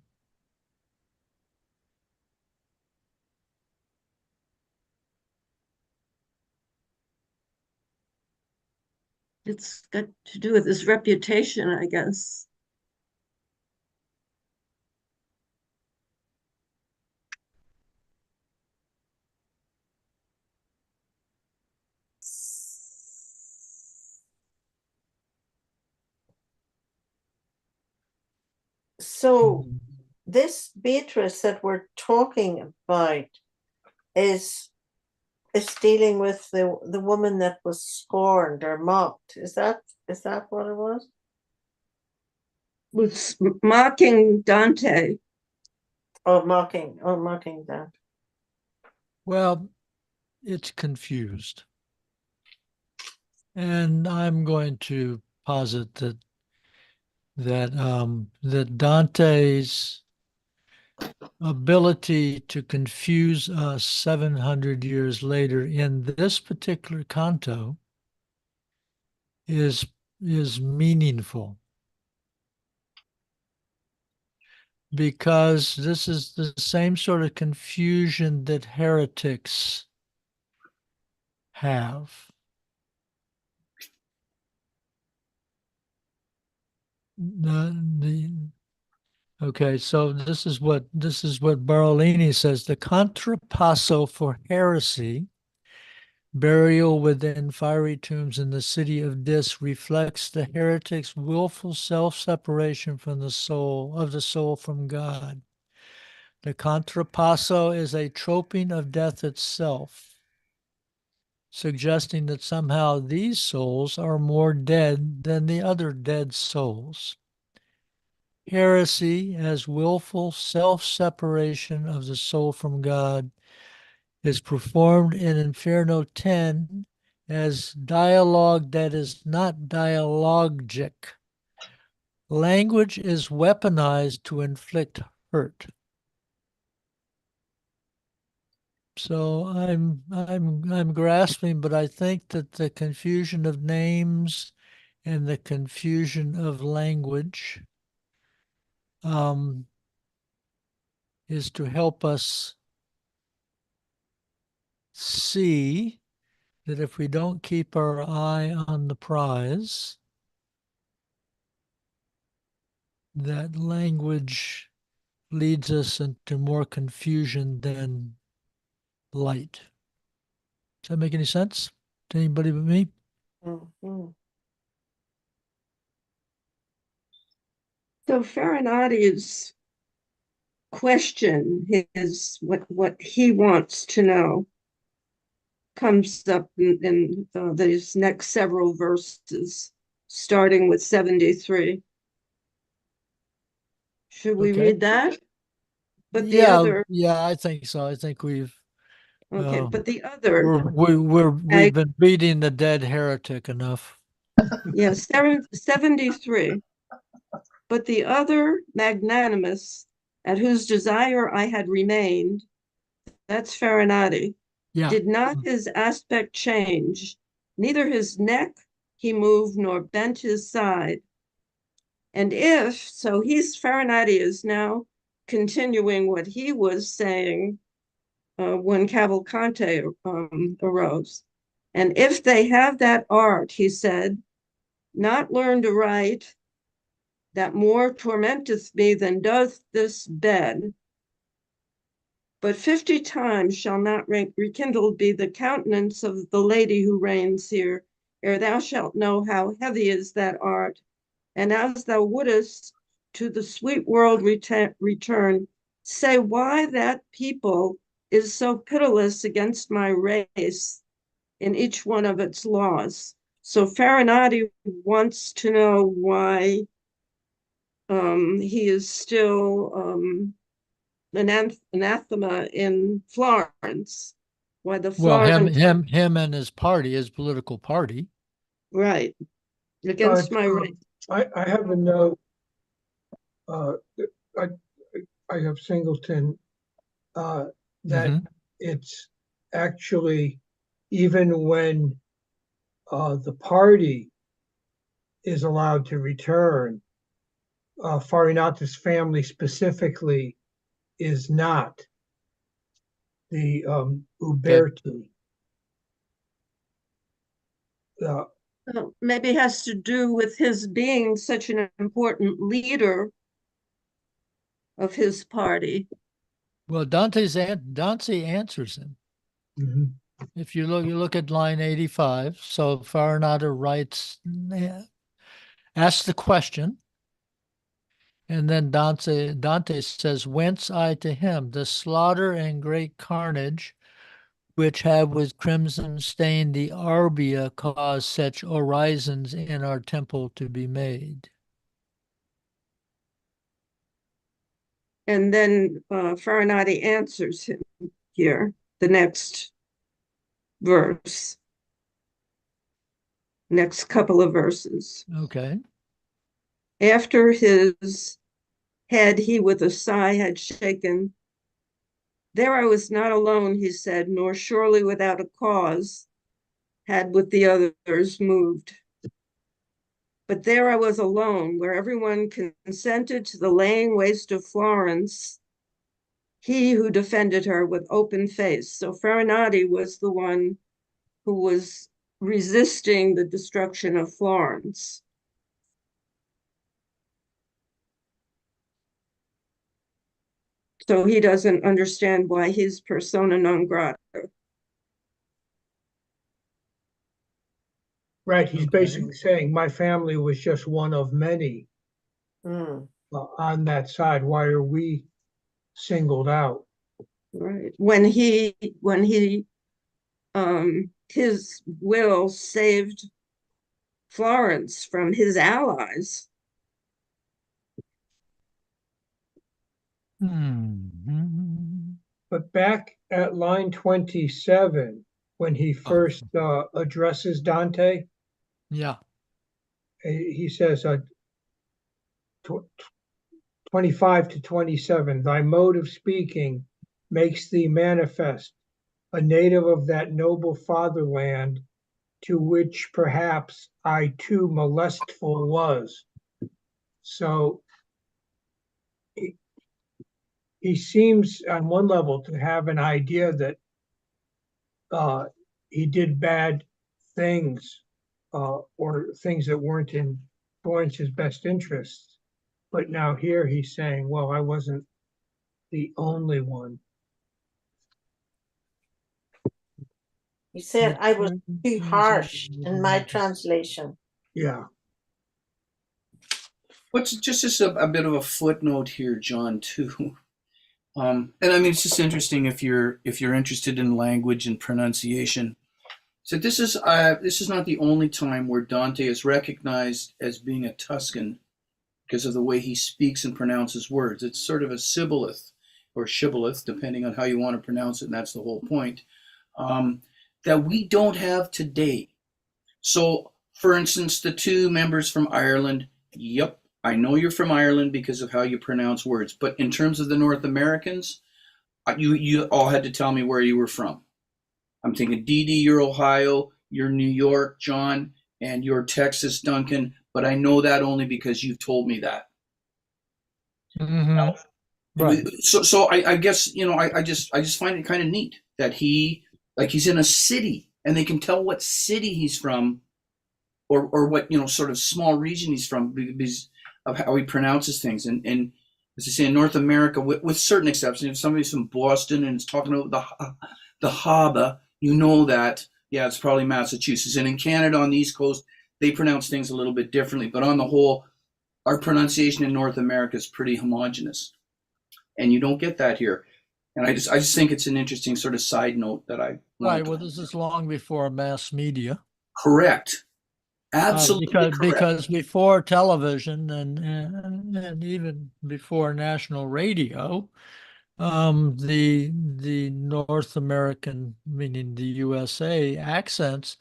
It's got to do with his reputation, I guess. So this Beatrice that we're talking about is dealing with the woman that was scorned or mocked. Is that what it was? Was mocking Dante. Mocking that. Well, it's confused. And I'm going to posit that Dante's ability to confuse us 700 years later in this particular canto is meaningful, because this is the same sort of confusion that heretics have. Okay, so this is what Barolini says. The contrapasso for heresy Burial within fiery tombs in the city of Dis reflects the heretic's willful self-separation from the soul from God. The contrapasso is a troping of death itself, suggesting that somehow these souls are more dead than the other dead souls. Heresy, as willful self-separation of the soul from God, is performed in Inferno 10 as dialogue that is not dialogic. Language is weaponized to inflict hurt. So I'm grasping, but I think that the confusion of names and the confusion of language is to help us see that if we don't keep our eye on the prize, that language leads us into more confusion than light. Does that make any sense to anybody but me? Mhm. So Farinati's question, his what he wants to know, comes up in these next several verses, starting with 73. Should we Okay. read that? But the Yeah, other, I think so. I think we've okay, but the other, we've been beating the dead heretic enough. yes, 73. But the other magnanimous, at whose desire I had remained, that's Farinati, Yeah. did not his aspect change, neither his neck he moved nor bent his side. And if, so Farinati is now continuing what he was saying when Cavalcante arose. And if they have that art, he said, not learned aright, that more tormenteth me than doth this bed, but 50 times shall not rekindled be the countenance of the lady who reigns here, ere thou shalt know how heavy is that art. And as thou wouldest to the sweet world return, say why that people is so pitiless against my race in each one of its laws. So Farinati wants to know why he is still anathema in Florence. Why the Well, Florence, him and his party, his political party. right, against my race. I have a note. Uh, I, I have Singleton, that it's actually, even when the party is allowed to return, Farinata's family specifically is not. The Uberti. Maybe it has to do with his being such an important leader of his party. Well, Dante answers him. Mhm. If you look at line 85, so Farinata writes, asks the question, and then Dante says, whence I to him, the slaughter and great carnage which have with crimson stained the Arbia caused such orisons in our temple to be made. And then Farinati answers him here, the next verse, next couple of verses. Okay. After his head he with a sigh had shaken, there I was not alone, he said, nor surely without a cause had with the others moved. But there I was alone, where everyone consented to the laying waste of Florence, he who defended her with open face. So Farinati was the one who was resisting the destruction of Florence. So he doesn't understand why he's persona non grata. Right, he's Okay. basically saying my family was just one of many Mm. on that side. Why are we singled out? Right. When he his will saved Florence from his allies. But back at line 27, when he first addresses Dante, Yeah. he says 25 to 27, thy mode of speaking makes thee manifest, a native of that noble fatherland, to which perhaps I too molestful was. So he seems on one level to have an idea that he did bad things or things that weren't in Florence's best interests. But now here he's saying, well, I wasn't the only one. He said I was too harsh in my translation. Yeah. What's just a bit of a footnote here, John, too. And I mean, it's just interesting if you're interested in language and pronunciation. So this is not the only time where Dante is recognized as being a Tuscan because of the way he speaks and pronounces words. It's sort of a shibboleth or shibboleth, depending on how you want to pronounce it, and that's the whole point, that we don't have today. So, for instance, the two members from Ireland, yep, I know you're from Ireland because of how you pronounce words, but in terms of the North Americans, you all had to tell me where you were from. I'm thinking, Dee Dee, you're Ohio, you're New York, John, and you're Texas, Duncan, but I know that only because you've told me that. Mm-hmm. Right. So I guess, I just find it kind of neat that he's in a city and they can tell what city he's from or what, sort of small region he's from because of how he pronounces things. And as I say, in North America, with certain exceptions, if somebody's from Boston and is talking about the harbor, that, yeah, it's probably Massachusetts. And in Canada on the East Coast, they pronounce things a little bit differently. But on the whole, our pronunciation in North America is pretty homogenous. And you don't get that here. And I just think it's an interesting sort of side note that I Right. Well, this is long before mass media. Correct. Absolutely because before television and even before national radio, the North American, meaning the USA accents,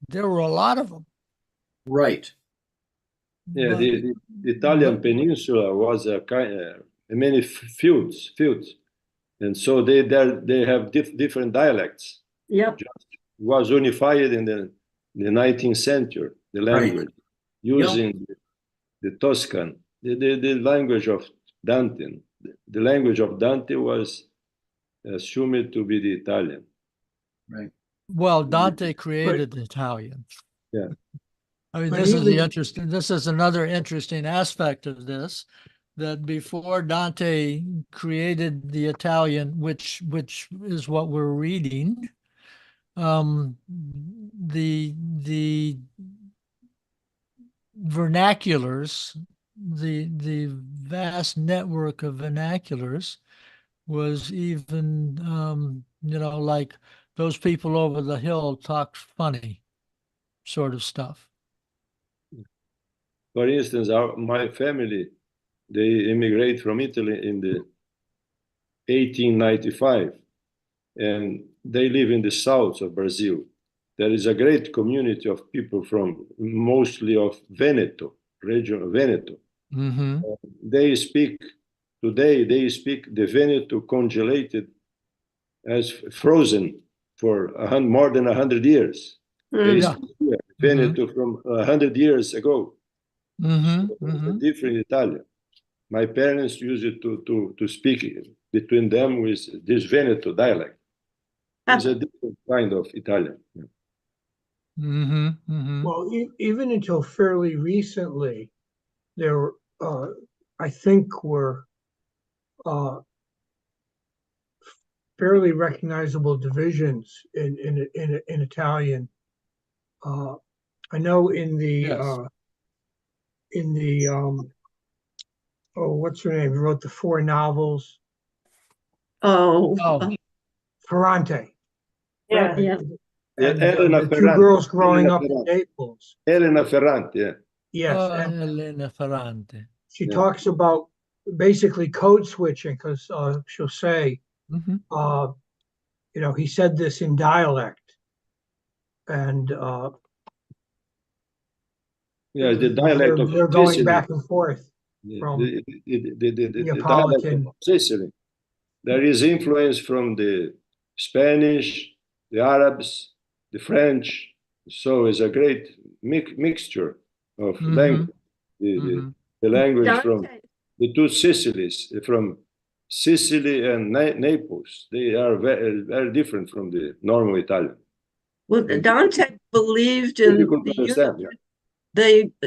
there were a lot of them. Right. Yeah, the Italian peninsula was many fields, and so they have different dialects. Yep. Just was unified in the 19th century, the language, using the Tuscan, the language of Dante. The language of Dante was assumed to be the Italian. Right. Well, Dante created the Italian. Yeah. I mean, this is another interesting aspect of this, that before Dante created the Italian, which is what we're reading, the vernaculars, the vast network of vernaculars was even like those people over the hill talk funny sort of stuff. For instance, my family, they immigrate from Italy in the 1895, and they live in the south of Brazil. There is a great community of people from mostly of Veneto, region of Veneto. Mm-hmm. They speak the Veneto congelated as frozen for more than 100 years. They speak Veneto from 100 years ago. Mm-hmm. So it's a different Italian. My parents used to speak between them with this Veneto dialect. It's a different kind of Italian. Mm-hmm. Mm-hmm. Well, even until fairly recently, there, I think, were fairly recognizable divisions in Italian. I know in the Yes. oh, what's her name? Who wrote the 4 novels? Oh, Oh. Ferrante. Yeah. yeah. And Elena the 2 Ferrante. girls growing Elena up in Ferrante. Naples. Elena Ferrante, yeah. Yes, and Elena Ferrante. she Yeah. talks about basically code switching because she'll say, Mhm. he said this in dialect, and Yeah, the dialect of they're going Sicily. back and forth from The dialect Neapolitan. of Sicily. There is influence from the Spanish, the Arabs, the French. So it's a great mixture of language. The language from Dante, the 2 Sicilies, from Sicily and Naples. They are very, very different from the normal Italian. well, And Dante believed in difficult to understand. Yeah.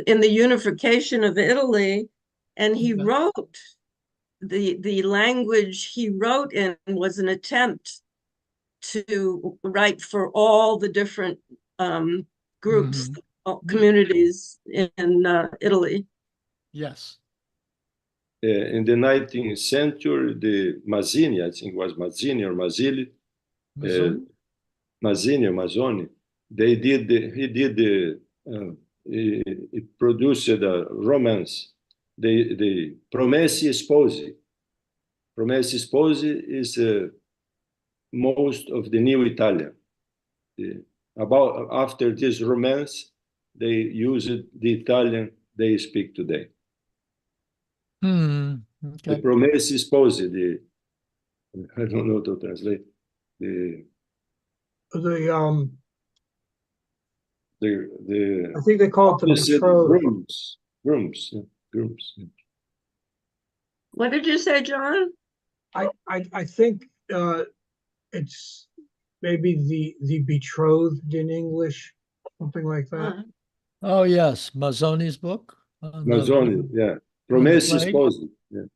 in the unification of Italy, and he Okay. wrote the language he wrote in was an attempt to write for all the different groups, communities in Italy. Yes. In the 19th century, the Mazzini, I think it was Mazzini or Mazzilli, Mazzini or Mazzoni, he produced a romance, the Promessi Sposi. Promessi Sposi is most of the new Italian. About after this romance, they used the Italian they speak today. Okay. The Promessi Sposi, I don't know to translate. The I think they call it the betrothed. grooms. What did you say, John? I think it's maybe the betrothed in English, something like that. Oh yes, Mazzoni's book. Mazzoni, yeah. Promessi Sposi. Yeah.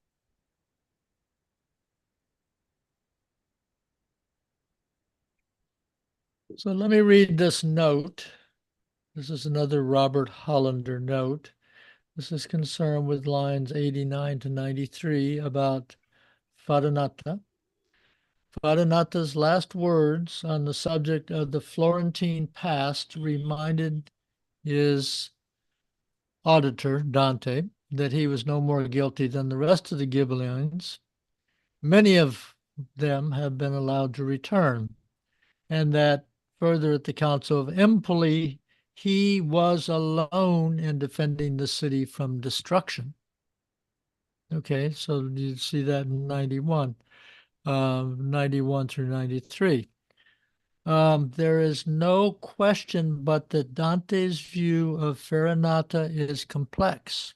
So let me read this note. This is another Robert Hollander note. This is concerned with lines 89 to 93 about Farinata. Farinata's last words on the subject of the Florentine past reminded his auditor, Dante, that he was no more guilty than the rest of the Ghibellines. Many of them have been allowed to return, and that further at the Council of Empoli, he was alone in defending the city from destruction. Okay, so you see that in 91, 91 through 93. There is no question but that Dante's view of Farinata is complex.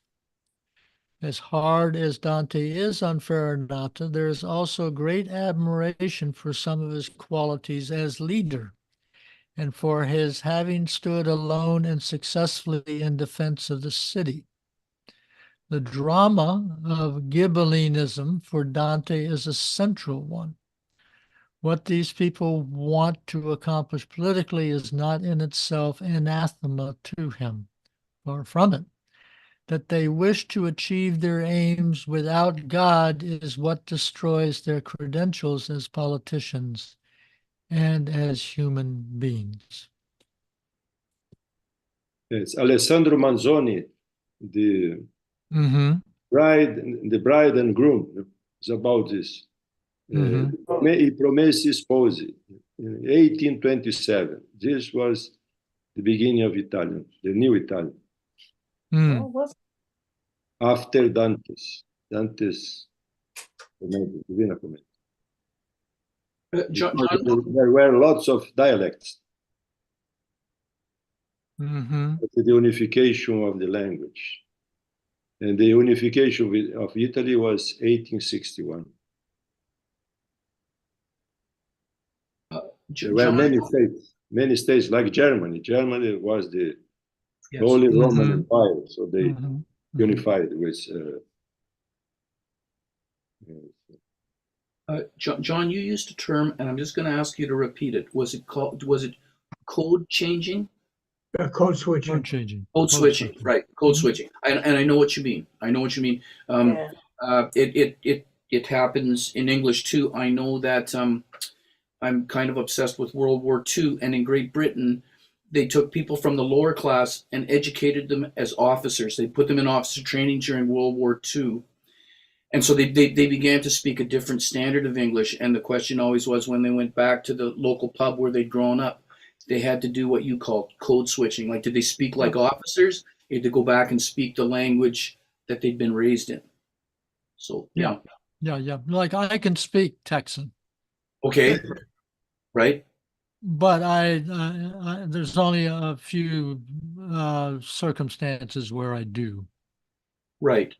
As hard as Dante is on Farinata, there is also great admiration for some of his qualities as leader and for his having stood alone and successfully in defense of the city. The drama of Ghibellinism for Dante is a central one. What these people want to accomplish politically is not in itself anathema to him, far from it. That they wish to achieve their aims without God is what destroys their credentials as politicians and as human beings. It's Alessandro Manzoni, the bride and groom. It's about this. I Promessi Sposi, in 1827. This was the beginning of Italian, the new Italian. After Dante's Divina Commedia. John, there were lots of dialects. The unification of the language. And the unification of Italy was 1861. There were many states like Germany. Germany was the Holy Roman Empire, so they unified with. John, you used a term, and I'm just going to ask you to repeat it. Was it code changing? Code switching. Code changing. Code switching, right? Code Mhm. switching. And I know what you mean. I know what you mean. Yeah. It happens in English too. I know that I'm kind of obsessed with World War II, and in Great Britain, they took people from the lower class and educated them as officers. They put them in officer training during World War II. And so they began to speak a different standard of English. And the question always was, when they went back to the local pub where they'd grown up, they had to do what you call code switching. Like, did they speak like officers? They had to go back and speak the language that they'd been raised in. So, yeah. Yeah. Like I can speak Texan, Okay. Right. but there's only a few circumstances where I do. Right.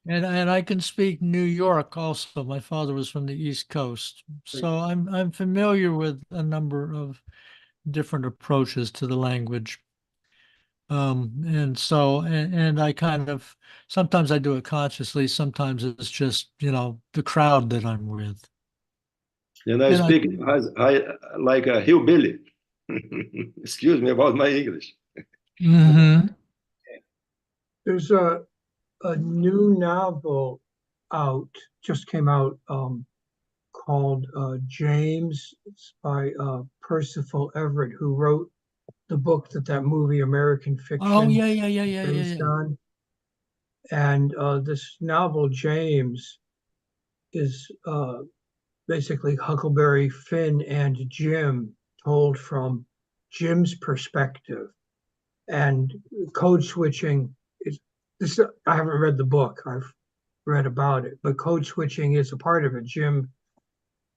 And I can speak New York also. My father was from the East Coast, so I'm familiar with a number of different approaches to the language. And I kind of sometimes I do it consciously, sometimes it's just, the crowd that I'm with. And I And speak like a hillbilly. Excuse me about my English. Mhm. There's a new novel out, just came out, called James. It's by Percival Everett, who wrote the book that movie American Oh Fiction based yeah. on. And this novel, James, is basically Huckleberry Finn and Jim told from Jim's perspective. And code switching is this. I haven't read the book. I've read about it, but code switching is a part of it. Jim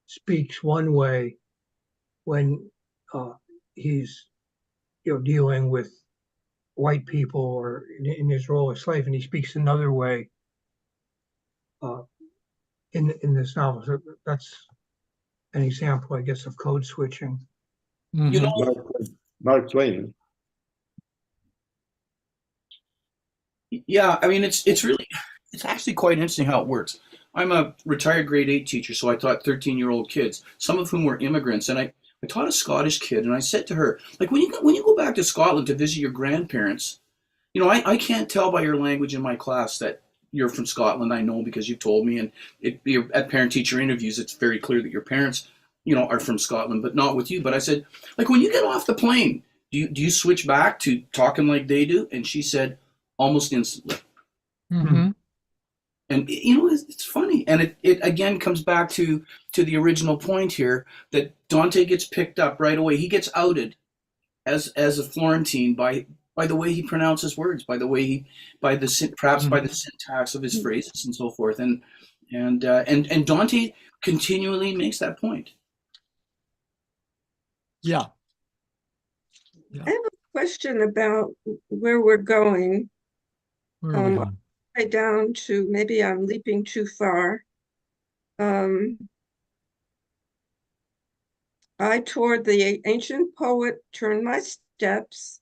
speaks one way when he's dealing with white people or in his role as slave, and he speaks another way uh, in this novel. So that's an example, I guess, of code switching. You know, Mhm. Mark Twain. yeah, I mean, it's actually quite interesting how it works. I'm a retired grade 8 teacher, so I taught 13-year-old kids, some of whom were immigrants, and I taught a Scottish kid, and I said to her, like, when you go back to Scotland to visit your grandparents, I can't tell by your language in my class that you're from Scotland. I know because you've told me, and at parent-teacher interviews, it's very clear that your parents, are from Scotland, but not with you. But I said, like, when you get off the plane, do you switch back to talking like they do? And she said, almost instantly. Mhm. And it's funny, and it again comes back to the original point here that Dante gets picked up right away. He gets outed as a Florentine by the way he pronounces words, by the way perhaps by the syntax of his phrases and so forth, and Dante continually makes that point. Yeah. I have a question about where we're going. Where are we going? Right down to, maybe I'm leaping too far. I toward the ancient poet turned my steps.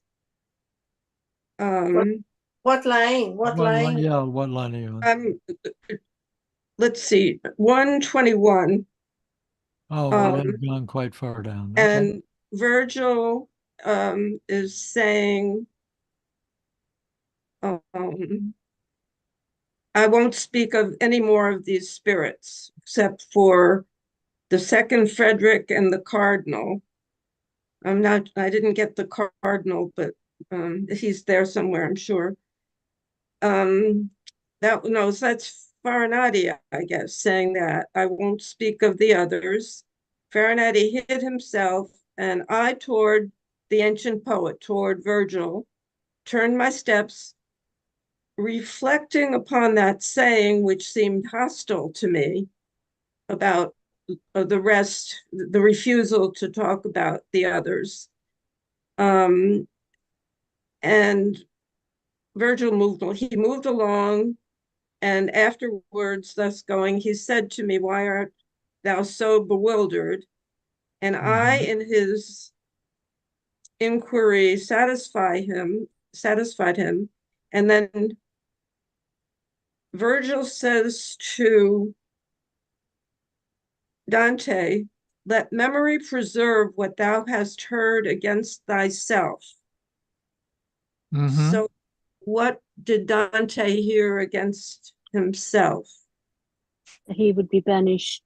What line? What line? Yeah, what line are you on? Let's see, 121. Oh, well, I've gone quite far down. Okay. And Virgil is saying, I won't speak of any more of these spirits, except for the second Frederick and the Cardinal. I didn't get the Cardinal, but he's there somewhere, I'm sure. That's Farinati, I guess, saying that I won't speak of the others. Farinati hid himself, and I toward the ancient poet, toward Virgil, turned my steps, reflecting upon that saying which seemed hostile to me about the rest, the refusal to talk about the others. And Virgil moved along, and afterwards, thus going, he said to me, why art thou so bewildered? And I, in his inquiry, satisfied him. And then Virgil says to Dante, let memory preserve what thou hast heard against thyself. Mm-hmm. So what did Dante hear against himself? He would be banished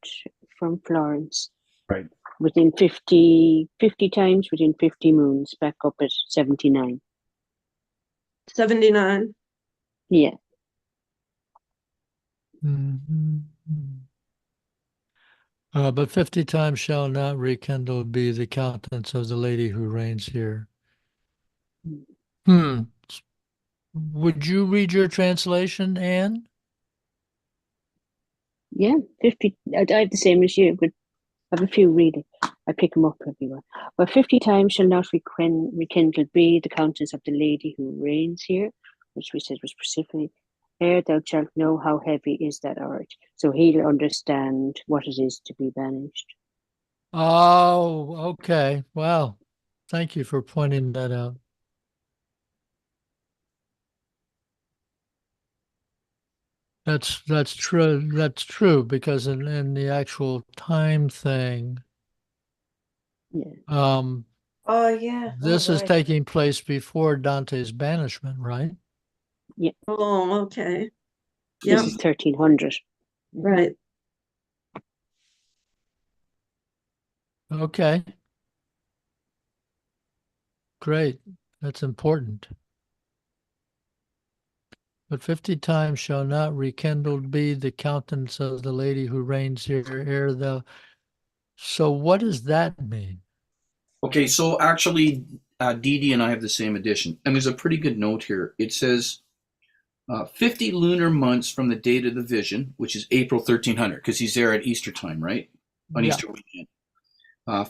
from Florence. Right. Within 50 times within 50 moons, back up at 79. 79. Yeah. Mm-hmm. But 50 times shall not rekindle be the countenance of the lady who reigns here. Hmm. Would you read your translation, Anne? Yeah, 50. I have the same as you, but I have a few reading. I pick them up everywhere. But 50 times shall not rekindled be the countenance of the lady who reigns here, which we said was specific. Ere thou shalt know how heavy is that art. So he'll understand what it is to be banished. Oh, okay. Well, thank you for pointing that out. That's true. That's true because in the actual time thing, Yeah. Oh, yeah. Oh, this is right. taking place before Dante's banishment, right? Yeah. Oh, okay. This Yeah, is 1300. right. Okay, great. That's important. But 50 times shall not rekindled be the countenance of the lady who reigns here ere thou. So what does that mean? Okay, so actually, Dee Dee and I have the same edition, and there's a pretty good note here. It says 50 lunar months from the date of the vision, which is April 1300, because he's there at Easter time, right? On Yeah. Easter weekend.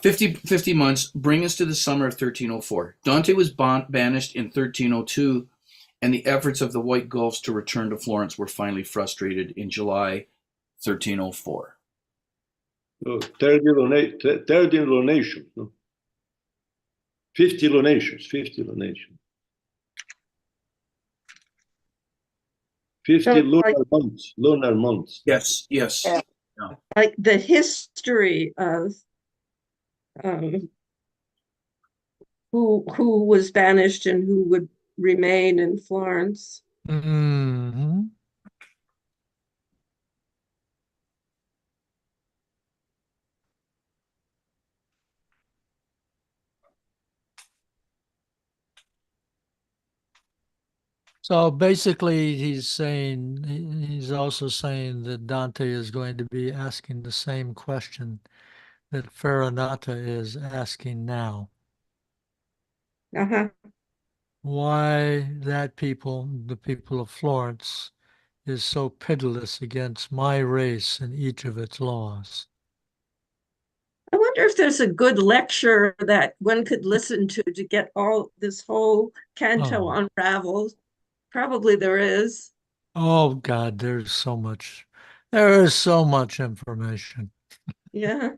50 months bring us to the summer of 1304. Dante was banished in 1302, and the efforts of the White Gulfs to return to Florence were finally frustrated in July 1304. So 30 lunations, no? 50 lunations, 50 lunations. 50 So lunar months. Yes, yes. Yeah. Yeah. like the history of um, who was banished and who would remain in Florence. Mm-hmm. So basically, he's also saying that Dante is going to be asking the same question that Farinata is asking now. Uh-huh. Why that people, the people of Florence, is so pitiless against my race and each of its laws. I wonder if there's a good lecture that one could listen to get all this whole canto Oh, unraveled. Probably there is. oh God, there is so much information. Yeah.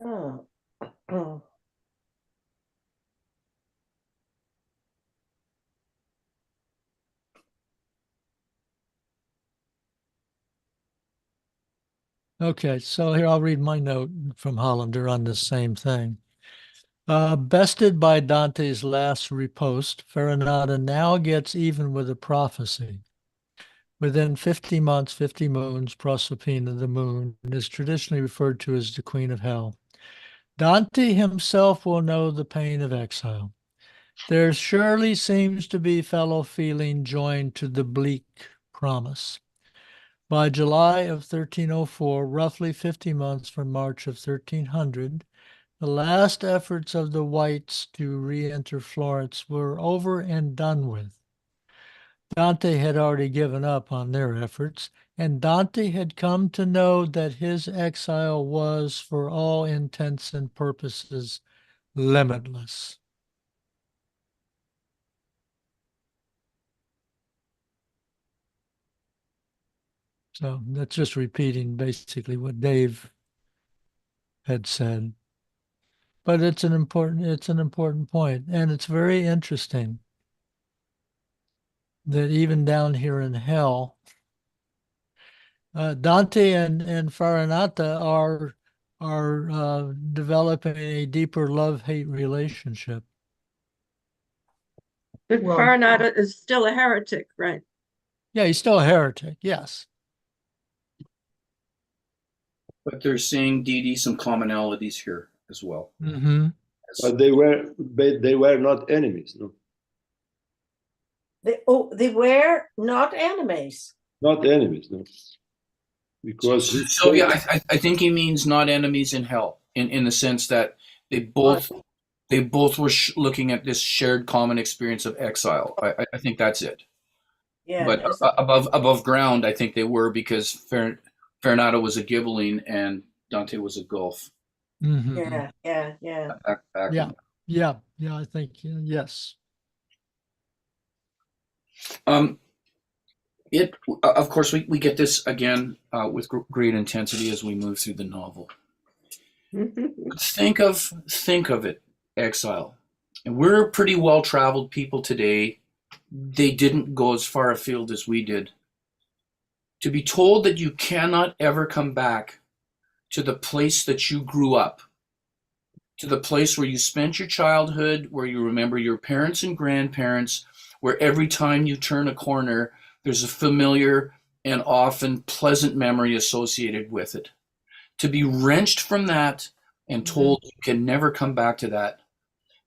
Oh. Oh. Okay, so here I'll read my note from Hollander on this same thing. Bested by Dante's last riposte, Farinata now gets even with a prophecy. Within 50 months, 50 moons, Proserpina, the moon, is traditionally referred to as the queen of hell. Dante himself will know the pain of exile. There surely seems to be fellow feeling joined to the bleak promise. By July of 1304, roughly 50 months from March of 1300, the last efforts of the whites to re-enter Florence were over and done with. Dante had already given up on their efforts, and Dante had come to know that his exile was, for all intents and purposes, limitless. So that's just repeating basically what Dave had said. But it's an important point, and it's very interesting that even down here in hell, Dante and Farinata are developing a deeper love-hate relationship. But Well- Farinata is still a heretic, right? Yeah, he's still a heretic, yes. But they're seeing Dee Dee some commonalities here as well. Mm-hmm. But they were not enemies, no? They were not enemies. Not enemies, no. Because So yeah, I think he means not enemies in hell, in the sense that they both were looking at this shared common experience of exile. I think that's it. Yeah. But above ground, I think they were, because Farinata was a Ghibelline and Dante was a Gulf. Mm-hmm. Yeah. Back Yeah. Yeah, I think, yes. It of course we get this again with great intensity as we move through the novel. But think of it, exile, and we're pretty well traveled people today. They didn't go as far afield as we did. To be told that you cannot ever come back to the place that you grew up, to the place where you spent your childhood, where you remember your parents and grandparents, where every time you turn a corner, there's a familiar and often pleasant memory associated with it. To be wrenched from that and told you can never come back to that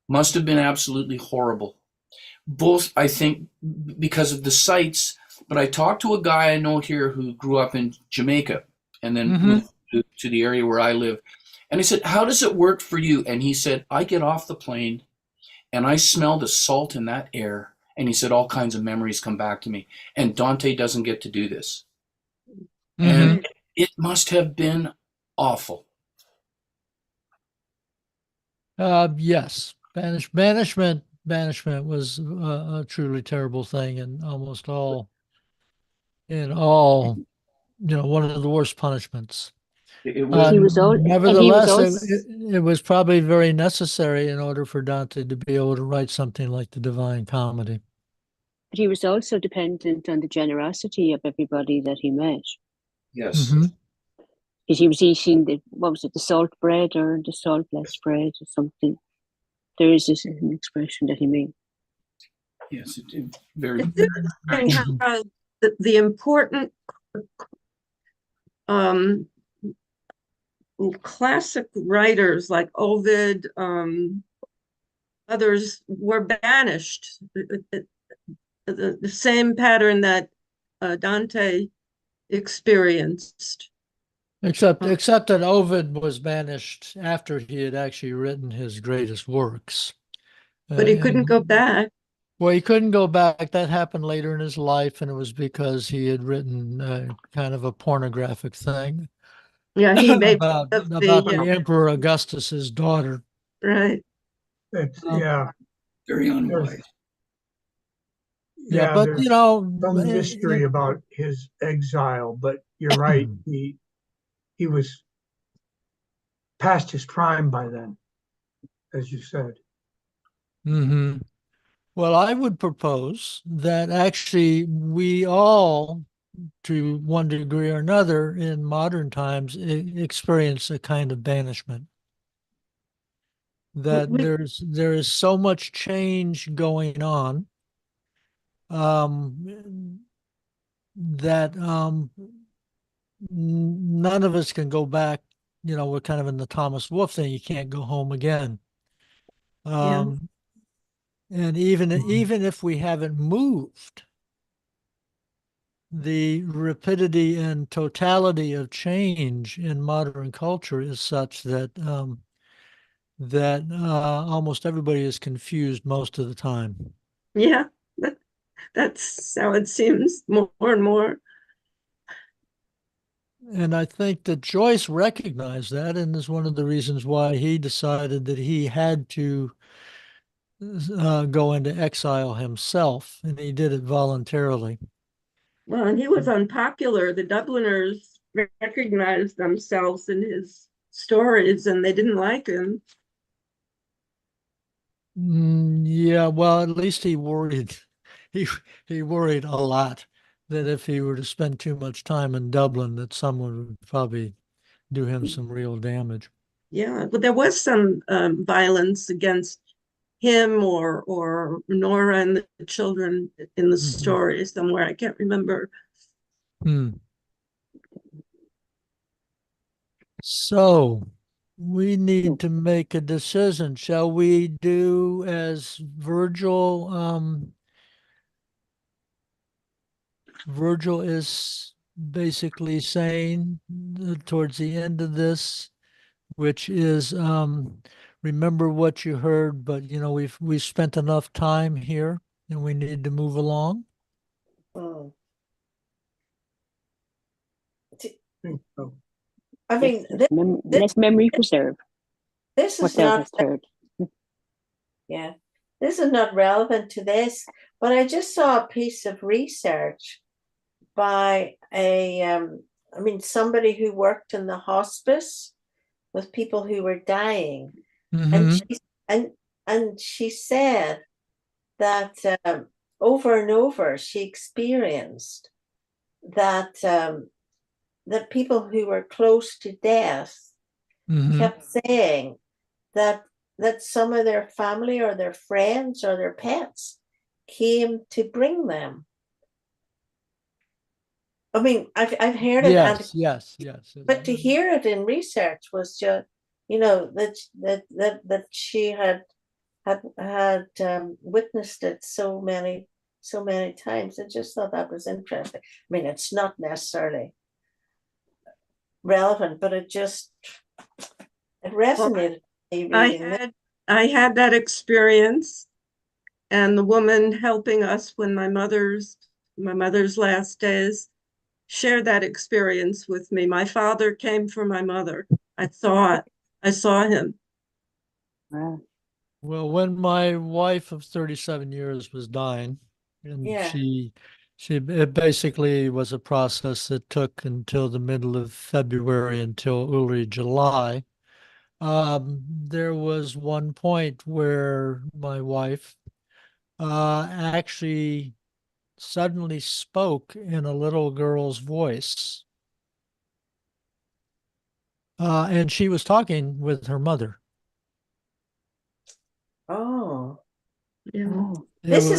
must have been absolutely horrible. Both, I think, because of the sights, but I talked to a guy I know here who grew up in Jamaica and then moved to the area where I live. And I said, how does it work for you? And he said, I get off the plane and I smell the salt in that air. And he said, all kinds of memories come back to me. And Dante doesn't get to do this. And it must have been awful. Yes. Banishment was a truly terrible thing, and almost all, one of the worst punishments. It was, He was all, and he was Nevertheless, also, it was probably very necessary in order for Dante to be able to write something like the Divine Comedy. but he was also dependent on the generosity of everybody that he met. yes. Because he was eating the salt bread or the saltless bread or something. There is an expression that he made. Yes, very. It's interesting how the important classic writers like Ovid, others were banished. The same pattern that Dante experienced. Except that Ovid was banished after he had actually written his greatest works. But he couldn't go back. Well, he couldn't go back. That happened later in his life, and it was because he had written kind of a pornographic thing. Yeah, he made about the Emperor Augustus's daughter. Right. Very unwise. Yeah, but there's some mystery about his exile, but you're right. He was past his prime by then, as you said. Well, I would propose that actually we all, to one degree or another, in modern times, experience a kind of banishment. That there is so much change going on that none of us can go back. We're kind of in the Thomas Wolfe thing. You can't go home again. And even if we haven't moved, the rapidity and totality of change in modern culture is such that almost everybody is confused most of the time. Yeah, that's how it seems more and more. And I think that Joyce recognized that, and is one of the reasons why he decided that he had to go into exile himself, and he did it voluntarily. Well, and he was unpopular. The Dubliners recognized themselves in his stories, and they didn't like him. Yeah, well, at least he worried. He worried a lot. that if he were to spend too much time in Dublin, that someone would probably do him some real damage. Yeah, but there was some violence against him or Nora and the children in the story somewhere. I can't remember. So we need to make a decision. Shall we do as Virgil is basically saying towards the end of this, which is remember what you heard, but we've spent enough time here and we need to move along. Mm. Oh, I mean, Let's memory preserve this what is thou not, hast heard. yeah, this is not relevant to this, but I just saw a piece of research by somebody who worked in the hospice with people who were dying. And she said that over and over she experienced that that people who were close to death kept saying that some of their family or their friends or their pets came to bring them. I mean, I've heard it, Yes. but to hear it in research was just, that she had witnessed it so many times. I just thought that was interesting. I mean, it's not necessarily relevant, but it resonated with me reading this. I had that experience, and the woman helping us when my mother's last days shared that experience with me. My father came for my mother. I saw it. I saw him. Wow. Well, when my wife of 37 years was dying, and it basically was a process that took until the middle of February, until early July. There was one point where my wife actually suddenly spoke in a little girl's voice. And she was talking with her mother. Oh, Yeah. Oh. this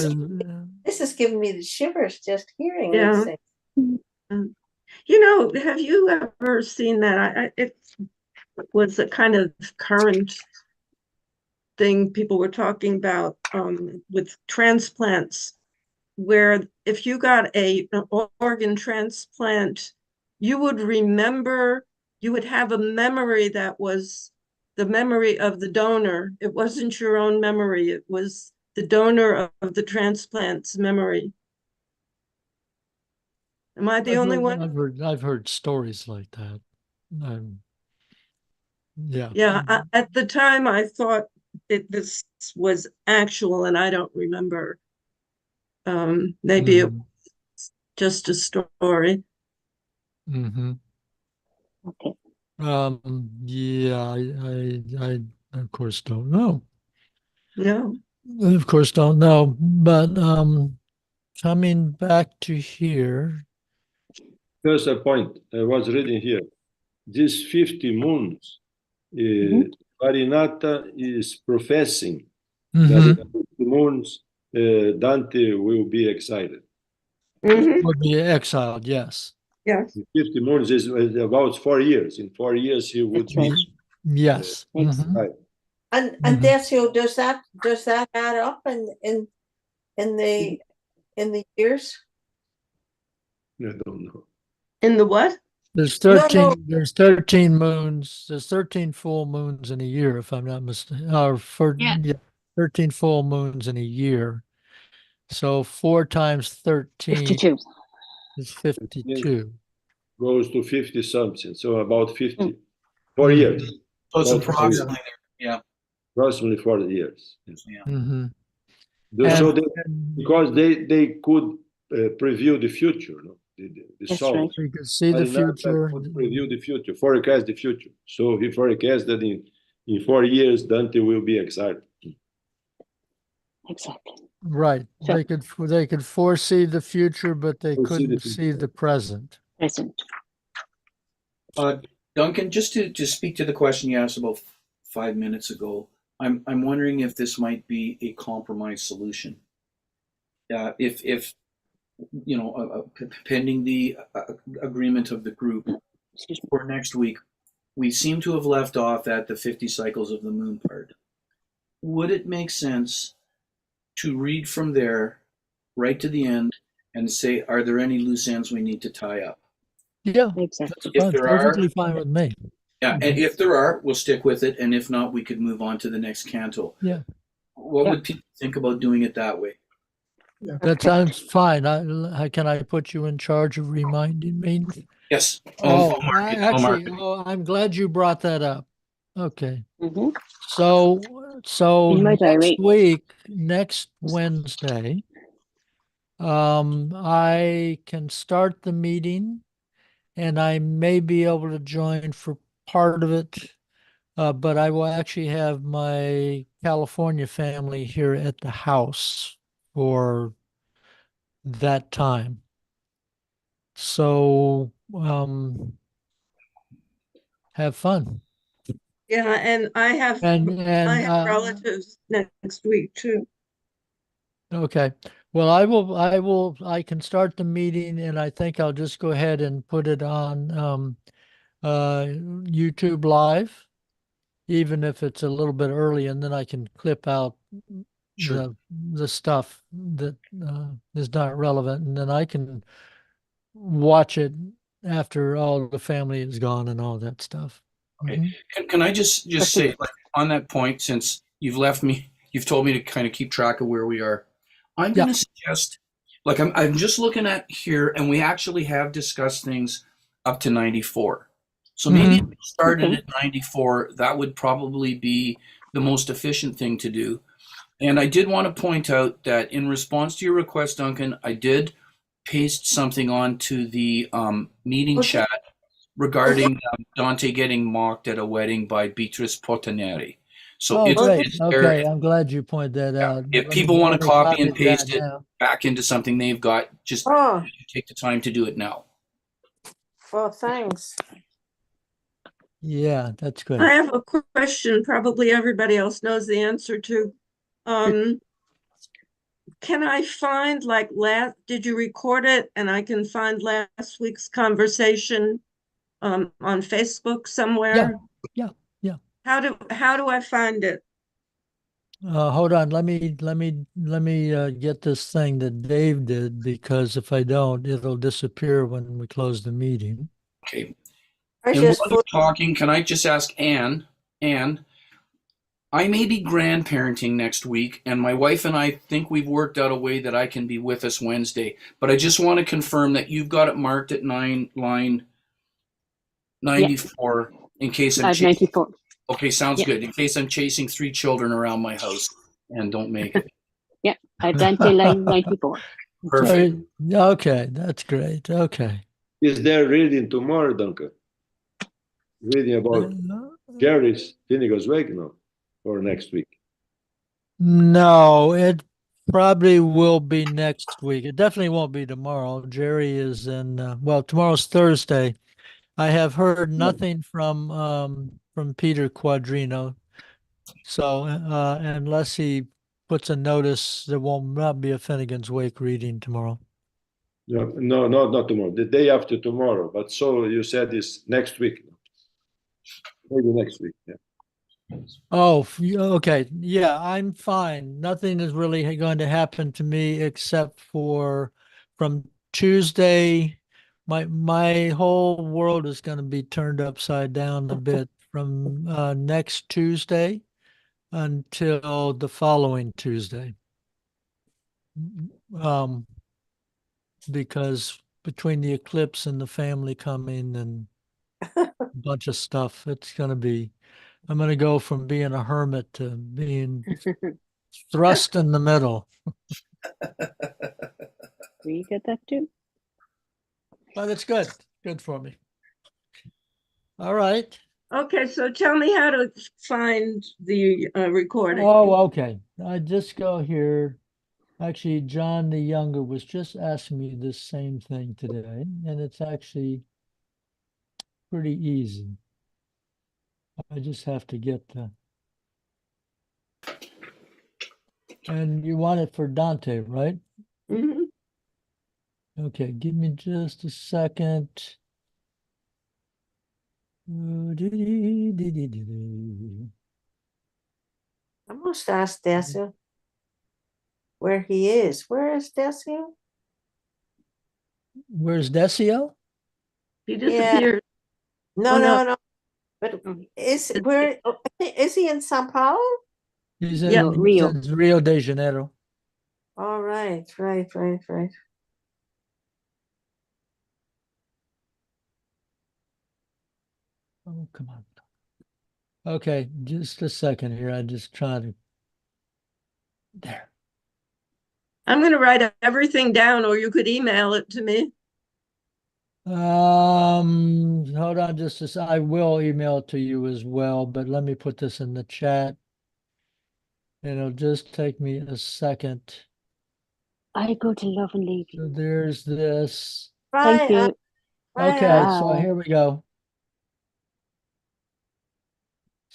is giving me the shivers just hearing these things. Have you ever seen that? It was a kind of current thing people were talking about with transplants, where if you got an organ transplant, you would have a memory that was the memory of the donor. It wasn't your own memory. It was the donor of the transplant's memory. Am I the only one? I've heard stories like that. Yeah. Yeah, at the time I thought this was actual, and I don't remember. Maybe it was just a story. Okay. Yeah, I of course don't know. No. Of course don't know. But coming back to here. First a point I was reading here. These 50 moons, Farinata is professing that in 50 moons Dante will be exiled. Would be exiled, yes. Yes. 50 moons is about 4 years. In 4 years he would That's right. be yes. exiled. And Decio, does that add up in the years? I don't know. In the what? There's 13 No. there's 13 moons. There's 13 full moons in a year, if I'm not mistaken. Or 13 full moons in a year. So 4 times 13 52 is 52. Goes to 50 something. So about 50. 4 years. So it's About approximately there. Yeah. approximately 4 years. Mm-hmm. So because they could preview the future, no? The That's song. right. You can see the Farinata future. could preview the future, forecast the future. So he forecast that in 4 years Dante will be exiled. Exactly. Right. So- They could foresee the future, but they Foresee the couldn't see the present. Present. Duncan, just to speak to the question you asked about 5 minutes ago, I'm wondering if this might be a compromise solution. If you know, pending the agreement of the group Excuse me. for next week, we seem to have left off at the 50 cycles of the moon part. Would it make sense to read from there right to the end and say, are there any loose ends we need to tie up? Yeah, Exactly. that's If fine. there are, Perfectly fine with me. yeah, and if there are, we'll stick with it. And if not, we could move on to the next canto. Yeah. What Yeah. would people think about doing it that way? That sounds fine. Can I put you in charge of reminding me? Yes. Oh, I'll mark it. I'm glad you brought that up. Okay. Mm-hmm. So In my diary. next Wednesday, I can start the meeting and I may be able to join for part of it. But I will actually have my California family here at the house for that time. So, have fun. Yeah, and I have relatives next week too. Okay. Well, I can start the meeting and I think I'll just go ahead and put it on YouTube Live, even if it's a little bit early, and then I can clip out Sure. the stuff that is not relevant, and then I can watch it after all the family is gone and all that stuff. Okay. Mhm. Can I just say, like, on that point, since you've told me to kind of keep track of where we are. I'm going to suggest, like, I'm just looking at here, and we actually have discussed things up to 94. So maybe if we started Okay. at 94, that would probably be the most efficient thing to do. And I did want to point out that in response to your request, Duncan, I did paste something onto the meeting Okay. chat regarding Dante getting mocked at a wedding by Beatrice Portaneri. So Oh, great. it's there. Okay, I'm glad you pointed that out. If Let me- people want let to me copy and that paste it now. back into something they've got, just Oh, take the time to do it now. well, thanks. Yeah, that's good. I have a question probably everybody else knows the answer to. Can I find did you record it and I can find last week's conversation on Facebook somewhere? Yeah. How do I find it? Hold on. Let me get this thing that Dave did, because if I don't, it'll disappear when we close the meeting. Okay. I And just while you're talking, can I just ask Anne, I may be grandparenting next week, and my wife and I think we've worked out a way that I can be with us Wednesday. But I just want to confirm that you've got it marked at line 94 in case I'm chasing. 94. Okay, sounds Yeah. good. In case I'm chasing 3 children around my house and don't make it. Yeah. Dante line 94. Perfect. Okay, that's great. Okay. Is there reading tomorrow, Duncan? Reading about Jerry's Finnegan's Wake, no? Or next week? No, it probably will be next week. It definitely won't be tomorrow. Jerry is in, well, tomorrow's Thursday. I have heard nothing from Peter Quadrino. So unless he puts a notice, there will not be a Finnegan's Wake reading tomorrow. No, not tomorrow. The day after tomorrow. But so you said it's next week. Maybe next week. Yeah. Oh, okay. Yeah, I'm fine. Nothing is really going to happen to me except for from Tuesday. My whole world is going to be turned upside down a bit from next Tuesday until the following Tuesday. Because between the eclipse and the family coming and a bunch of stuff, I'm going to go from being a hermit to being thrust in the middle. We get that too. But it's good. Good for me. All right. Okay, so tell me how to find the recording. Oh, okay. I just go here. Actually, John the Younger was just asking me this same thing today, and it's actually pretty easy. I just have to get the. And you want it for Dante, right? Mhm. Okay, give me just a second. I must ask Desil where he is. Where is Desil? Where's Decio? He Yeah. disappeared. No, Oh, no. no, no. But Oh, is it's- where is he in Sao Paulo? He's Yeah. in Rio. Rio de Janeiro. All right, right. Oh, come on. Okay, just a second here. I just try to. There. I'm going to write everything down, or you could email it to me. Hold on just a I will email it to you as well, but let me put this in the chat. It'll just take me a second. I go to Love and Leave So You. there's this. Thank Right, you. Okay, so Bye. here we go.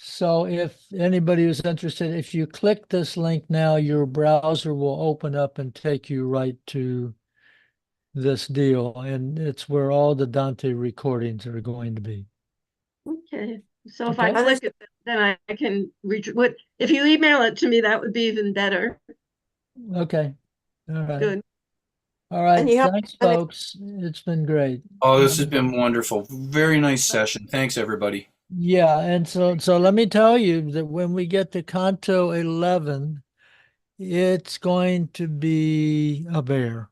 So if anybody who's interested, if you click this link now, your browser will open up and take you right to this deal. And it's where all the Dante recordings are going to be. Okay. So if I Okay. click it, then I can reach what if you email it to me, that would be even better. Okay. All right. Good. All right. And you have Thanks, and folks. It's been great. Oh, this has been wonderful. Very nice session. Thanks, everybody. Yeah, and so let me tell you that when we get to Canto 11, it's going to be a bear.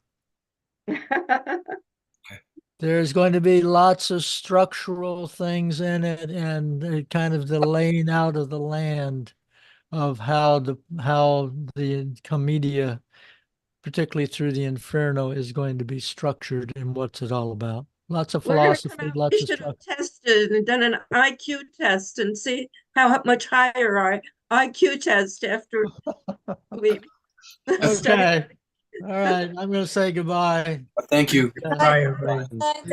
There's going to be lots of structural things in it and kind of the laying out of the land of how the commedia, particularly through the Inferno, is going to be structured and what's it all about. Lots of We're going to come philosophy, out. We lots of should have structure. tested and done an IQ test and see how much higher our IQ test after we study. Okay. All right. I'm going to say goodbye. Thank you. Okay. Bye, everybody. night, You're welcome.